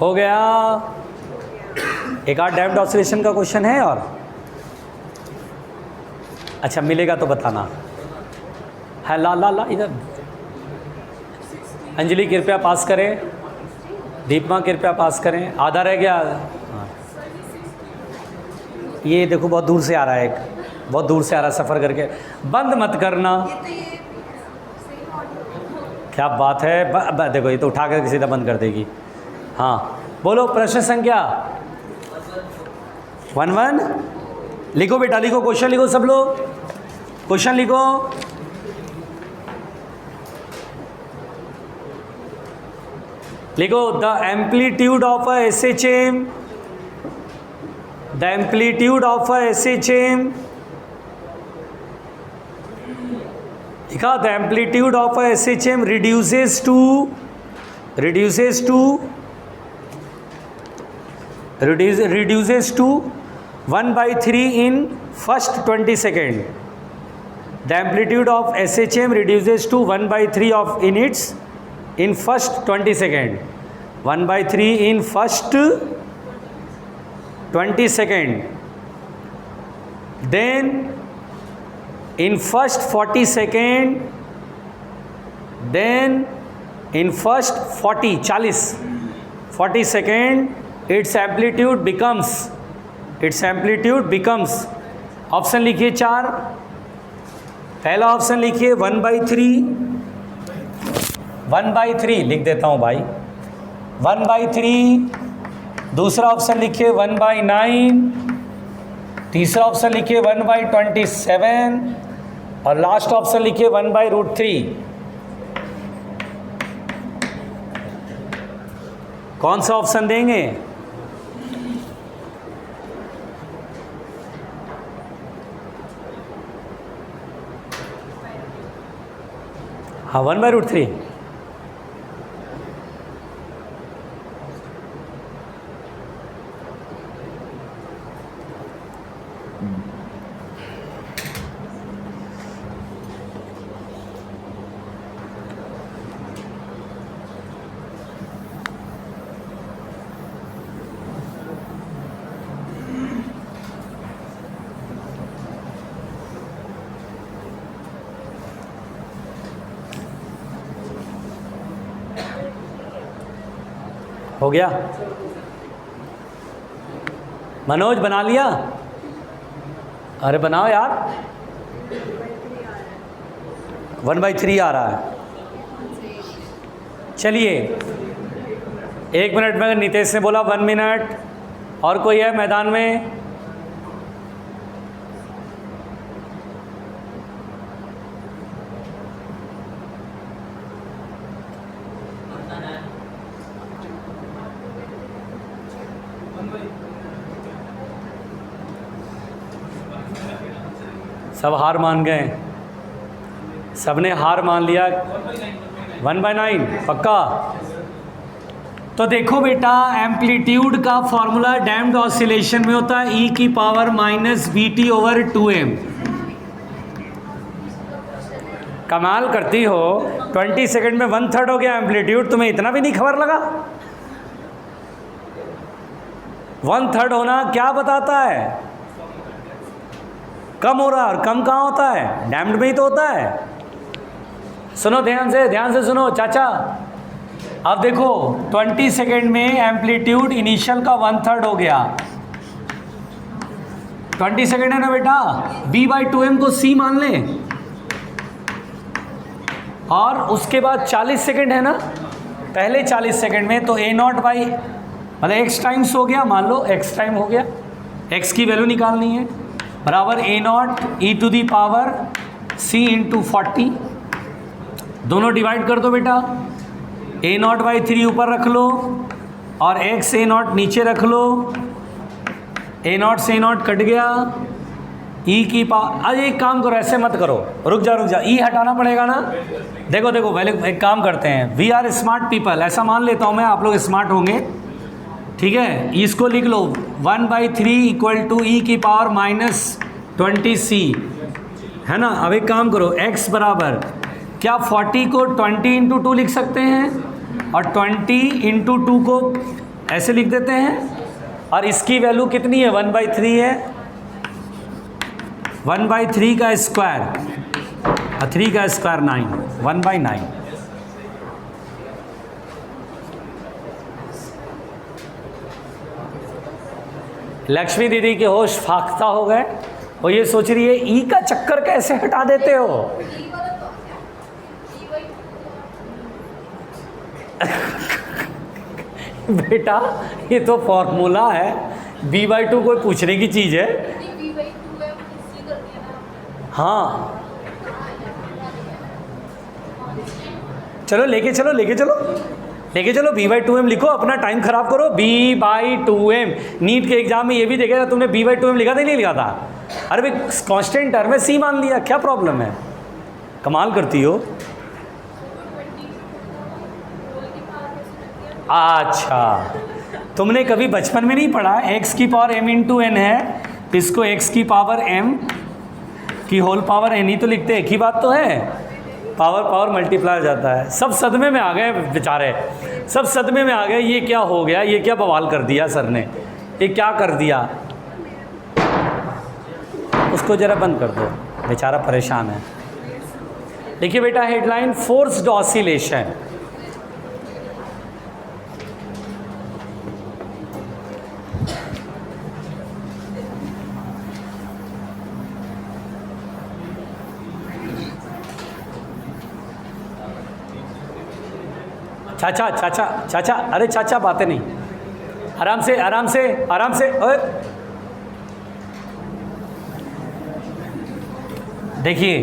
हो गया। एक आध डैम्प्ड ऑसिलेशन का क्वेश्चन है और? अच्छा मिलेगा तो बताना। है ला ला ला इधर। अंजलि कृपया पास करें, दीपमा कृपया पास करें। आधा रह गया। हाँ। ये देखो बहुत दूर से आ रहा है, एक बहुत दूर से आ रहा है सफ़र करके। बंद मत करना। क्या बात है, देखो ये तो उठा कर सीधा बंद कर देगी। हाँ बोलो, प्रश्न संख्या 11 लिखो बेटा, लिखो क्वेश्चन, लिखो सब लोग क्वेश्चन लिखो। लिखो the amplitude of a SHM, the amplitude of a SHM, लिखा the amplitude of a SHM reduces to 1/3 in first 20 second. The amplitude of SHM reduces to 1/3 in first 20 second. 1/3 in first 20 second. Then in first 40 second. Then in first 40 second. Its amplitude becomes option लिखिए 4। पहला option लिखिए 1/3 लिख देता हूँ भाई, 1/3। दूसरा option लिखिए 1/9। तीसरा ऑप्शन लिखिए 1/27 और लास्ट ऑप्शन लिखिए 1/√3। कौन सा ऑप्शन देंगे? हाँ 1/√3। हो गया? मनोज बना लिया? अरे बनाओ यार। 1/3 आ रहा है। चलिए 1 मिनट में, नितेश ने बोला 1 मिनट। और कोई है मैदान में? सब हार मान गए, सबने हार मान लिया। 1/9 पक्का? तो देखो बेटा, एम्पलीट्यूड का फॉर्मूला डैम्प्ड ऑसिलेशन में होता है e⁻⁻VT/2m। कमाल करती हो, 20 सेकंड में 1/3 हो गया एम्पलीट्यूड। तुम्हें इतना भी नहीं खबर लगा? 1/3 होना क्या बताता है? कम हो रहा है। और कम कहाँ होता है? डैम्प्ड में ही तो होता है। सुनो ध्यान से सुनो चाचा, अब देखो 20 सेकेंड में एम्पलीट्यूड इनिशियल का 1/3 हो गया। 20 सेकेंड है ना बेटा, b/2m को c मान लें, और उसके बाद 40 सेकेंड है ना, पहले 40 सेकेंड में तो a0 बाई मतलब x टाइम्स हो गया, मान लो x टाइम हो गया, x की वैल्यू निकालनी है, बराबर a0 e⁻ c इंटू 40, दोनों डिवाइड कर दो बेटा, a0/3 ऊपर रख लो और x a0 नीचे रख लो, a0 से a0 कट गया, e की पावर, आज एक काम करो, ऐसे मत करो, रुक जा, e हटाना पड़ेगा ना। देखो पहले एक काम करते हैं, वी आर स्मार्ट पीपल, ऐसा मान लेता हूँ मैं, आप लोग स्मार्ट होंगे, ठीक है, इसको लिख लो 1/3 इक्वल टू e की पावर -20c, है ना। अब एक काम करो, x बराबर क्या 40 को 20 इंटू 2 लिख सकते हैं, और 20 इंटू 2 को ऐसे लिख देते हैं, और इसकी वैल्यू कितनी है 1/3 है, 1/3 का स्क्वायर, 3 का स्क्वायर 9, 1/9। लक्ष्मी दीदी के होश फाख्ता हो गए, वो ये सोच रही है ई का चक्कर कैसे हटा देते हो। बेटा ये तो फॉर्मूला है, b/2 कोई पूछने की चीज़ है। हाँ चलो लेके चलो b/2m लिखो, अपना टाइम खराब करो। b/2m नीट के एग्जाम में ये भी देखेगा तुमने b/2m लिखा था, नहीं लिखा था? अरे भाई कांस्टेंट टर्म में c मान लिया, क्या प्रॉब्लम है, कमाल करती हो। अच्छा तुमने कभी बचपन में नहीं पढ़ा x की पावर m इंटू n है, इसको x की पावर m की होल पावर n ही तो लिखते हैं, एक ही बात तो है, पावर मल्टीप्लाई हो जाता है। सब सदमे में आ गए बेचारे, सब सदमे में आ गए, ये क्या हो गया, ये क्या बवाल कर दिया सर ने, ये क्या कर दिया। उसको ज़रा बंद कर दो, बेचारा परेशान है। देखिए बेटा हेडलाइन, फोर्स्ड ऑसिलेशन। चाचा अरे चाचा बातें नहीं, आराम से ओए देखिए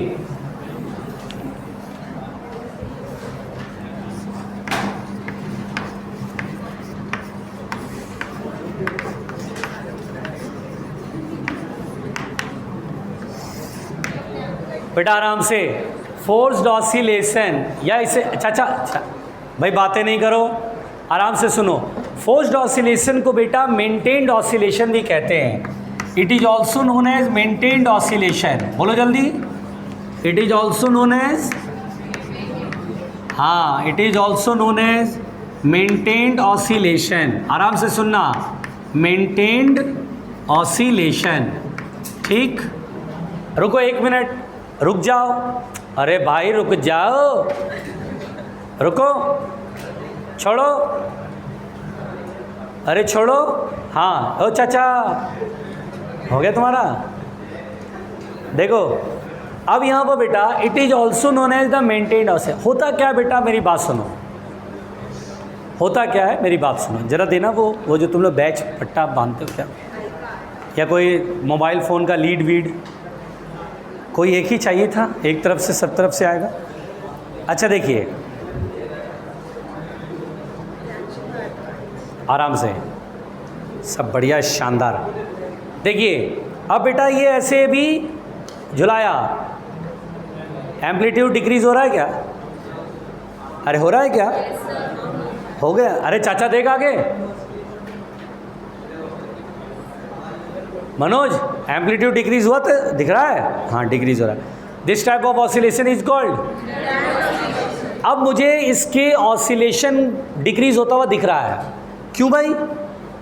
बेटा आराम से, फोर्स्ड ऑसिलेशन, या इसे चाचा भाई बातें नहीं करो, आराम से सुनो। फोर्स्ड ऑसिलेशन को बेटा मेंटेन्ड ऑसिलेशन भी कहते हैं। It is also known as maintained oscillation, बोलो जल्दी, it is also known as, हाँ it is also known as maintained oscillation. आराम से सुनना, मेंटेन्ड ऑसिलेशन, ठीक। रुको 1 मिनट, रुक जाओ, अरे भाई रुक जाओ, रुको, छोड़ो, अरे छोड़ो, हाँ ओ चाचा हो गया तुम्हारा। देखो अब यहाँ पर बेटा it is also known as the maintained oscillation. होता क्या है बेटा, मेरी बात सुनो, होता क्या है मेरी बात सुनो जरा, देना वो जो तुम लोग बैच पट्टा बांधते हो क्या, या कोई मोबाइल फ़ोन का लीड वीड, कोई एक ही चाहिए था, एक तरफ से सब तरफ से आएगा। अच्छा देखिए आराम से, सब बढ़िया शानदार। देखिए अब बेटा ये ऐसे भी झुलाया, एम्पलीट्यूड डिक्रीज हो रहा है क्या, अरे हो रहा है क्या, हो गया, अरे चाचा देख आगे, मनोज एम्पलीट्यूड डिक्रीज हुआ तो दिख रहा है, हाँ डिक्रीज हो रहा है। This type of oscillation is called, अब मुझे इसके ऑसिलेशन डिक्रीज होता हुआ दिख रहा है, क्यों भाई,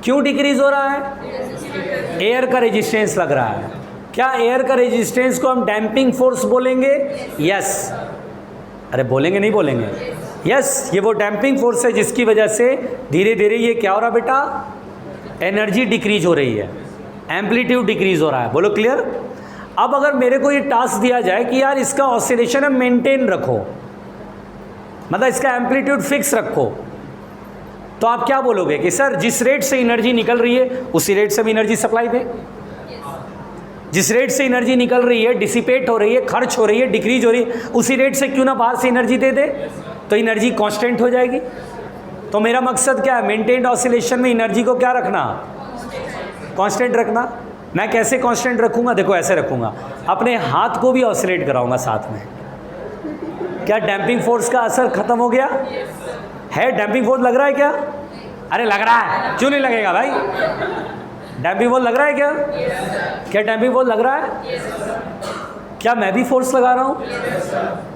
क्यों डिक्रीज हो रहा है, एयर का रेजिस्टेंस लग रहा है। क्या एयर का रेजिस्टेंस को हम डैम्पिंग फोर्स बोलेंगे, यस, अरे बोलेंगे नहीं बोलेंगे, यस, ये वो डैम्पिंग फोर्स है जिसकी वजह से धीरे धीरे ये क्या हो रहा बेटा, एनर्जी डिक्रीज हो रही है, एम्पलीट्यूड डिक्रीज हो रहा है। बोलो क्लियर। अब अगर मेरे को ये टास्क दिया जाए कि यार इसका ऑसिलेशन है मेंटेन रखो, मतलब इसका एम्पलीट्यूड फिक्स रखो, तो आप क्या बोलोगे कि सर जिस रेट से एनर्जी निकल रही है उसी रेट से हम एनर्जी सप्लाई दें, जिस रेट से एनर्जी निकल रही है, डिसिपेट हो रही है, खर्च हो रही है, डिक्रीज हो रही है, उसी रेट से क्यों ना बाहर से एनर्जी दे दे, तो एनर्जी कांस्टेंट हो जाएगी। तो मेरा मकसद क्या है, मेंटेन्ड ऑसिलेशन में एनर्जी को क्या रखना, कांस्टेंट रखना। मैं कैसे कांस्टेंट रखूंगा, देखो ऐसे रखूंगा, अपने हाथ को भी ऑसिलेट कराऊंगा साथ में। क्या डैम्पिंग फोर्स का असर खत्म हो गया है? डैम्पिंग फोर्स लग रहा है क्या? अरे लग रहा है, क्यों नहीं लगेगा भाई? डैम्पिंग फोर्स लग रहा है क्या? क्या डैम्पिंग फोर्स लग रहा है? क्या मैं भी फोर्स लगा रहा हूँ?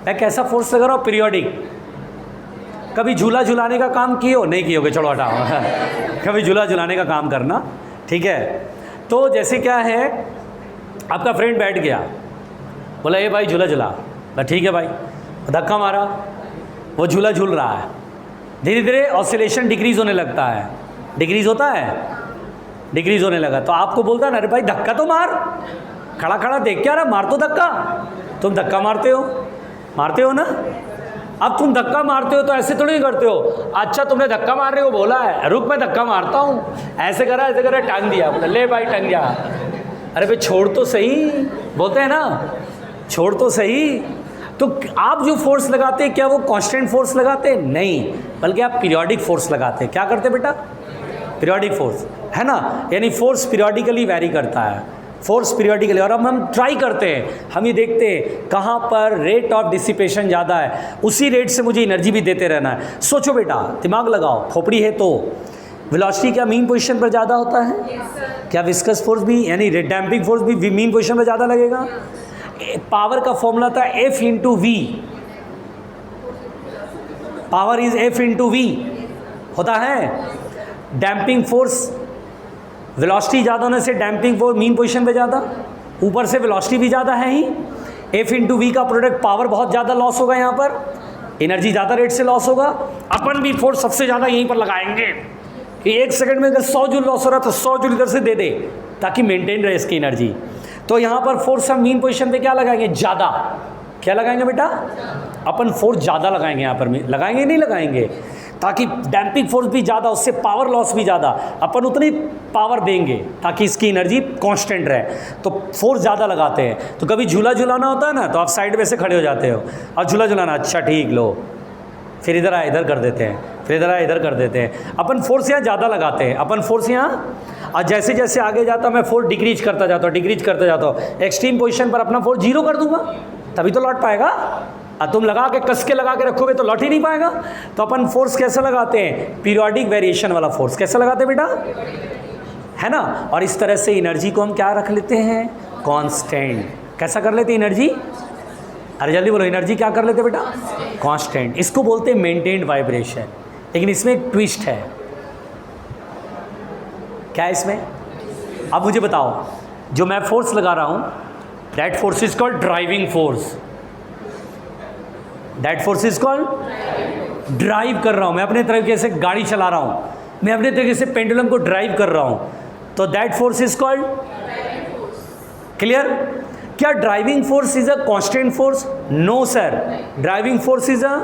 मैं कैसा फोर्स लगा रहा हूँ? पीरियोडिक। कभी झूला झुलाने का काम किए हो? नहीं किए होगे, चलो हटाओ। कभी झूला झुलाने का काम करना, ठीक है। तो जैसे क्या है, आपका फ्रेंड बैठ गया, बोला ये भाई झूला झुला, ठीक है भाई, धक्का मारा, वो झूला झूल रहा है, धीरे धीरे ऑसिलेशन डिक्रीज होने लगता है, डिक्रीज होता है, डिक्रीज होने लगा, तो आपको बोलता है ना, अरे भाई धक्का तो मार, खड़ा खड़ा देख क्या रहा, मार तो धक्का। तुम धक्का मारते हो ना। अब तुम धक्का मारते हो तो ऐसे थोड़ी करते हो, अच्छा तुमने धक्का मारने को बोला है, रुक मैं धक्का मारता हूँ, ऐसे करा टांग दिया, बोला ले भाई टांग दिया। अरे भाई छोड़ तो सही, बोलते हैं ना, छोड़ तो सही। तो आप जो फोर्स लगाते हैं क्या वो कांस्टेंट फोर्स लगाते हैं? नहीं, बल्कि आप पीरियोडिक फोर्स लगाते हैं। क्या करते बेटा? पीरियोडिक फोर्स, है ना, यानी फोर्स पीरियोडिकली वैरी करता है, फोर्स पीरियोडिकली। और अब हम ट्राई करते हैं, हम ये देखते हैं कहाँ पर रेट ऑफ डिसिपेशन ज़्यादा है, उसी रेट से मुझे एनर्जी भी देते रहना है। सोचो बेटा, दिमाग लगाओ, खोपड़ी है तो वेलोसिटी क्या मीन पोजीशन पर ज़्यादा होता है? क्या विस्कस फोर्स भी यानी डैम्पिंग फोर्स भी मीन पोजीशन पर ज़्यादा लगेगा? पावर का फॉर्मूला था F into V, power is F into V होता है। डैम्पिंग फोर्स, वेलोसिटी ज़्यादा होने से डैम्पिंग फोर्स मीन पोजीशन पे ज़्यादा, ऊपर से वेलोसिटी भी ज़्यादा है ही, F इंटू वी का प्रोडक्ट पावर बहुत ज़्यादा लॉस होगा, यहाँ पर एनर्जी ज़्यादा रेट से लॉस होगा। अपन भी फोर्स सबसे ज़्यादा यहीं पर लगाएंगे कि 1 सेकंड में अगर 100 जूल लॉस हो रहा है तो 100 जूल इधर से दे दे ताकि मेंटेन रहे इसकी एनर्जी। तो यहाँ पर फोर्स हम मीन पोजीशन पे क्या लगाएंगे? ज़्यादा। क्या लगाएंगे बेटा? अपन फोर्स ज़्यादा लगाएंगे, यहाँ पर लगाएंगे नहीं लगाएंगे, ताकि डैम्पिंग फोर्स भी ज़्यादा, उससे पावर लॉस भी ज़्यादा, अपन उतनी पावर देंगे ताकि इसकी एनर्जी कांस्टेंट रहे। तो फोर्स ज़्यादा लगाते हैं। तो कभी झूला झुलाना होता है ना, तो आप साइड में से खड़े हो जाते हो और झूला झुलाना, अच्छा ठीक लो, फिर इधर आए इधर कर देते हैं, फिर इधर आए इधर कर देते हैं। अपन फोर्स यहाँ ज़्यादा लगाते हैं, अपन फोर्स यहाँ, और जैसे जैसे आगे जाता मैं फोर्स डिक्रीज करता जाता हूँ, डिक्रीज करता जाता हूँ। एक्सट्रीम पोजीशन पर अपना फोर्स 0 कर दूंगा, तभी तो लौट पाएगा। और तुम लगा के कस के लगा के रखोगे तो लौट ही नहीं पाएगा। तो अपन फोर्स कैसे लगाते हैं? पीरियोडिक वेरिएशन वाला फोर्स। कैसे लगाते हैं बेटा? है ना। और इस तरह से एनर्जी को हम क्या रख लेते हैं? कांस्टेंट। कैसा कर लेते हैं एनर्जी? अरे जल्दी बोलो, एनर्जी क्या कर लेते बेटा? कांस्टेंट। इसको बोलते हैं मेंटेन्ड वाइब्रेशन। लेकिन इसमें एक ट्विस्ट है। क्या है इसमें? अब मुझे बताओ, जो मैं फोर्स लगा रहा हूं, that force is called driving force. That force is called drive कर रहा हूं मैं, अपने तरीके से गाड़ी चला रहा हूं, मैं अपने तरीके से पेंडुलम को ड्राइव कर रहा हूं, तो that force is called clear. क्या driving force is a constant force? No sir, driving force is a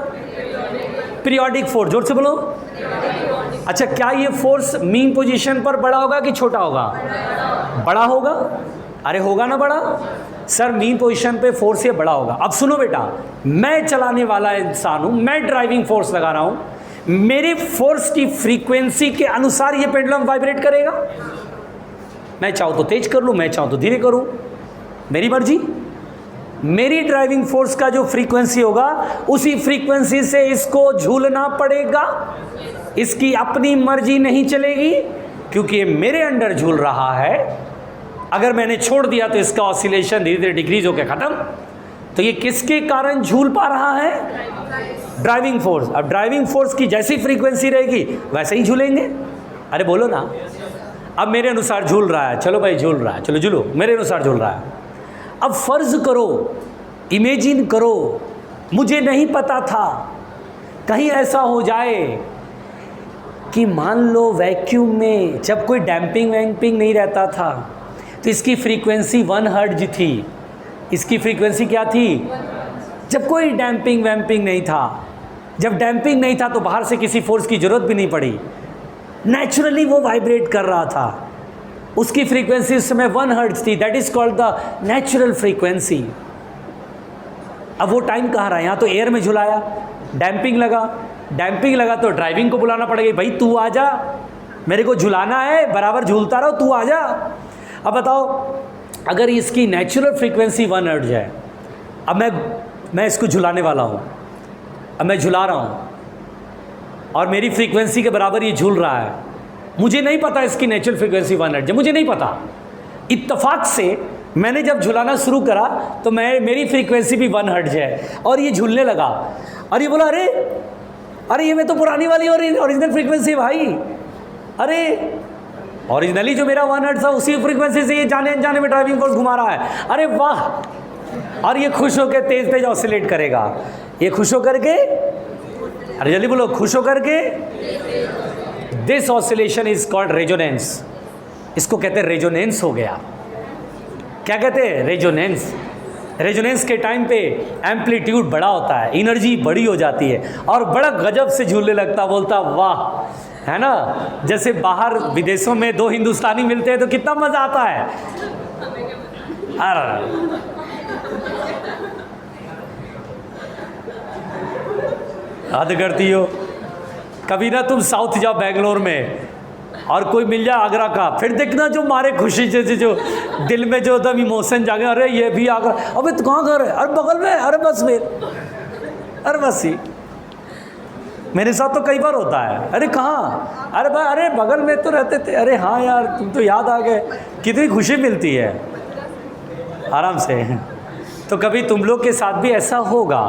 periodic force. जोर से बोलो। अच्छा, क्या ये फोर्स मीन पोजीशन पर बड़ा होगा कि छोटा होगा? बड़ा होगा। अरे होगा ना बड़ा सर, मीन पोजीशन पे फोर्स ये बड़ा होगा। अब सुनो बेटा, मैं चलाने वाला इंसान हूं, मैं ड्राइविंग फोर्स लगा रहा हूं, मेरे फोर्स की फ्रीक्वेंसी के अनुसार ये पेंडुलम वाइब्रेट करेगा। मैं चाहूं तो तेज कर लूं, मैं चाहूं तो धीरे करूं, मेरी मर्जी। मेरी ड्राइविंग फोर्स का जो फ्रीक्वेंसी होगा उसी फ्रीक्वेंसी से इसको झूलना पड़ेगा, इसकी अपनी मर्जी नहीं चलेगी, क्योंकि ये मेरे अंडर झूल रहा है। अगर मैंने छोड़ दिया तो इसका ऑसिलेशन धीरे धीरे डिक्रीज होकर खत्म। तो ये किसके कारण झूल पा रहा है? Driving force. अब ड्राइविंग फोर्स की जैसी फ्रीक्वेंसी रहेगी वैसे ही झूलेंगे। अरे बोलो ना। अब मेरे अनुसार झूल रहा है, चलो भाई झूल रहा है, चलो झूलो, मेरे अनुसार झूल रहा है। अब फर्ज करो, इमेजिन करो, मुझे नहीं पता था, कहीं ऐसा हो जाए कि मान लो वैक्यूम में जब कोई डैम्पिंग वैम्पिंग नहीं रहता था तो इसकी फ्रीक्वेंसी 1 हर्ट्ज थी। इसकी फ्रीक्वेंसी क्या थी? जब कोई डैम्पिंग वैम्पिंग नहीं था, जब डैम्पिंग नहीं था तो बाहर से किसी फोर्स की ज़रूरत भी नहीं पड़ी, नेचुरली वो वाइब्रेट कर रहा था। उसकी फ्रीक्वेंसी उस समय 1 हर्ट्ज थी। That is called the natural frequency. अब वो टाइम कहाँ रहा? यहाँ तो एयर में झुलाया, डैम्पिंग लगा तो ड्राइविंग को बुलाना पड़ेगा, भाई तू आ जा, मेरे को झुलाना है, बराबर झूलता रहो, तू आ जा। अब बताओ, अगर इसकी नेचुरल फ्रीक्वेंसी 1 हर्ट्ज है, अब मैं इसको झुलाने वाला हूँ, अब मैं झुला रहा हूँ और मेरी फ्रीक्वेंसी के बराबर ये झूल रहा है, मुझे नहीं पता इसकी नेचुरल फ्रीक्वेंसी 1 हर्ट्ज है, मुझे नहीं पता। इत्तेफाक से मैंने जब झुलाना शुरू करा तो मेरी फ्रीक्वेंसी भी 1 हर्ट्ज है और ये झूलने लगा और ये बोला अरे ये मैं तो पुरानी वाली ओरिजिनल फ्रीक्वेंसी भाई, अरे ओरिजिनली जो मेरा 1 हर्ट्ज था उसी फ्रीक्वेंसी से ये जाने अनजाने में ड्राइविंग फोर्स घुमा रहा है, अरे वाह। और ये खुश होकर तेज ऑसिलेट करेगा, ये खुश होकर के, अरे जल्दी बोलो, खुश होकर के। This oscillation is called resonance. इसको कहते हैं रेजोनेंस हो गया। क्या कहते हैं? रेजोनेंस। रेजोनेंस के टाइम पे एम्पलीट्यूड बड़ा होता है, एनर्जी बड़ी हो जाती है और बड़ा गजब से झूलने लगता, बोलता वाह, है ना। जैसे बाहर विदेशों में 2 हिंदुस्तानी मिलते हैं तो कितना मज़ा आता है। अरे हद करती हो। कभी ना तुम साउथ जाओ बेंगलोर में और कोई मिल जाए आगरा का, फिर देखना जो मारे खुशी से जो दिल में जो एकदम इमोशन जागे, अरे ये भी आगरा, अबे तो कहाँ घर है? अरे बगल में, अरे बस में, अरे बस ही। मेरे साथ तो कई बार होता है, अरे कहाँ, अरे भाई अरे बगल में तो रहते थे, अरे हाँ यार तुम तो याद आ गए। कितनी खुशी मिलती है आराम से। तो कभी तुम लोग के साथ भी ऐसा होगा।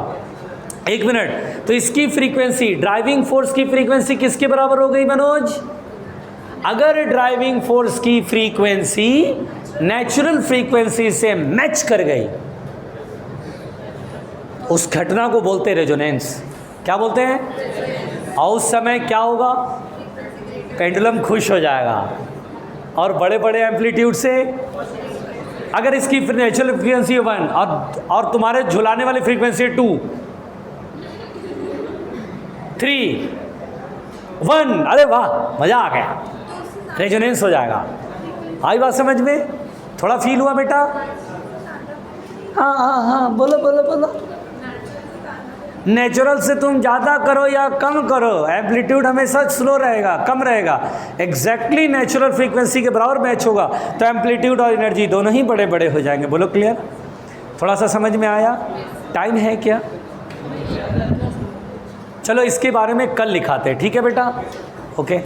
1 मिनट, तो इसकी फ्रीक्वेंसी, ड्राइविंग फोर्स की फ्रीक्वेंसी किसके बराबर हो गई मनोज? अगर ड्राइविंग फोर्स की फ्रीक्वेंसी नेचुरल फ्रीक्वेंसी से मैच कर गई, उस घटना को बोलते हैं रेजोनेंस। क्या बोलते हैं? और उस समय क्या होगा? पेंडुलम खुश हो जाएगा और बड़े बड़े एम्पलीट्यूड से, अगर इसकी नेचुरल फ्रीक्वेंसी 1 और तुम्हारे झुलाने वाली फ्रीक्वेंसी 2, 3, 1, अरे वाह मज़ा आ गया, रेजोनेंस हो जाएगा। आई बात समझ में? थोड़ा फील हुआ बेटा? हाँ, बोलो। नेचुरल से तुम ज़्यादा करो या कम करो, एम्पलीट्यूड हमेशा स्लो रहेगा, कम रहेगा। एग्जैक्टली नेचुरल फ्रीक्वेंसी के बराबर मैच होगा तो एम्पलीट्यूड और एनर्जी दोनों ही बड़े बड़े हो जाएंगे। बोलो क्लियर? थोड़ा सा समझ में आया? टाइम है क्या? चलो इसके बारे में कल लिखाते हैं, ठीक है बेटा? ओके,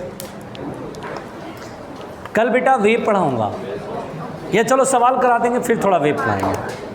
कल बेटा वेव पढ़ाऊँगा, या चलो सवाल करा देंगे फिर थोड़ा वेव पढ़ाएंगे।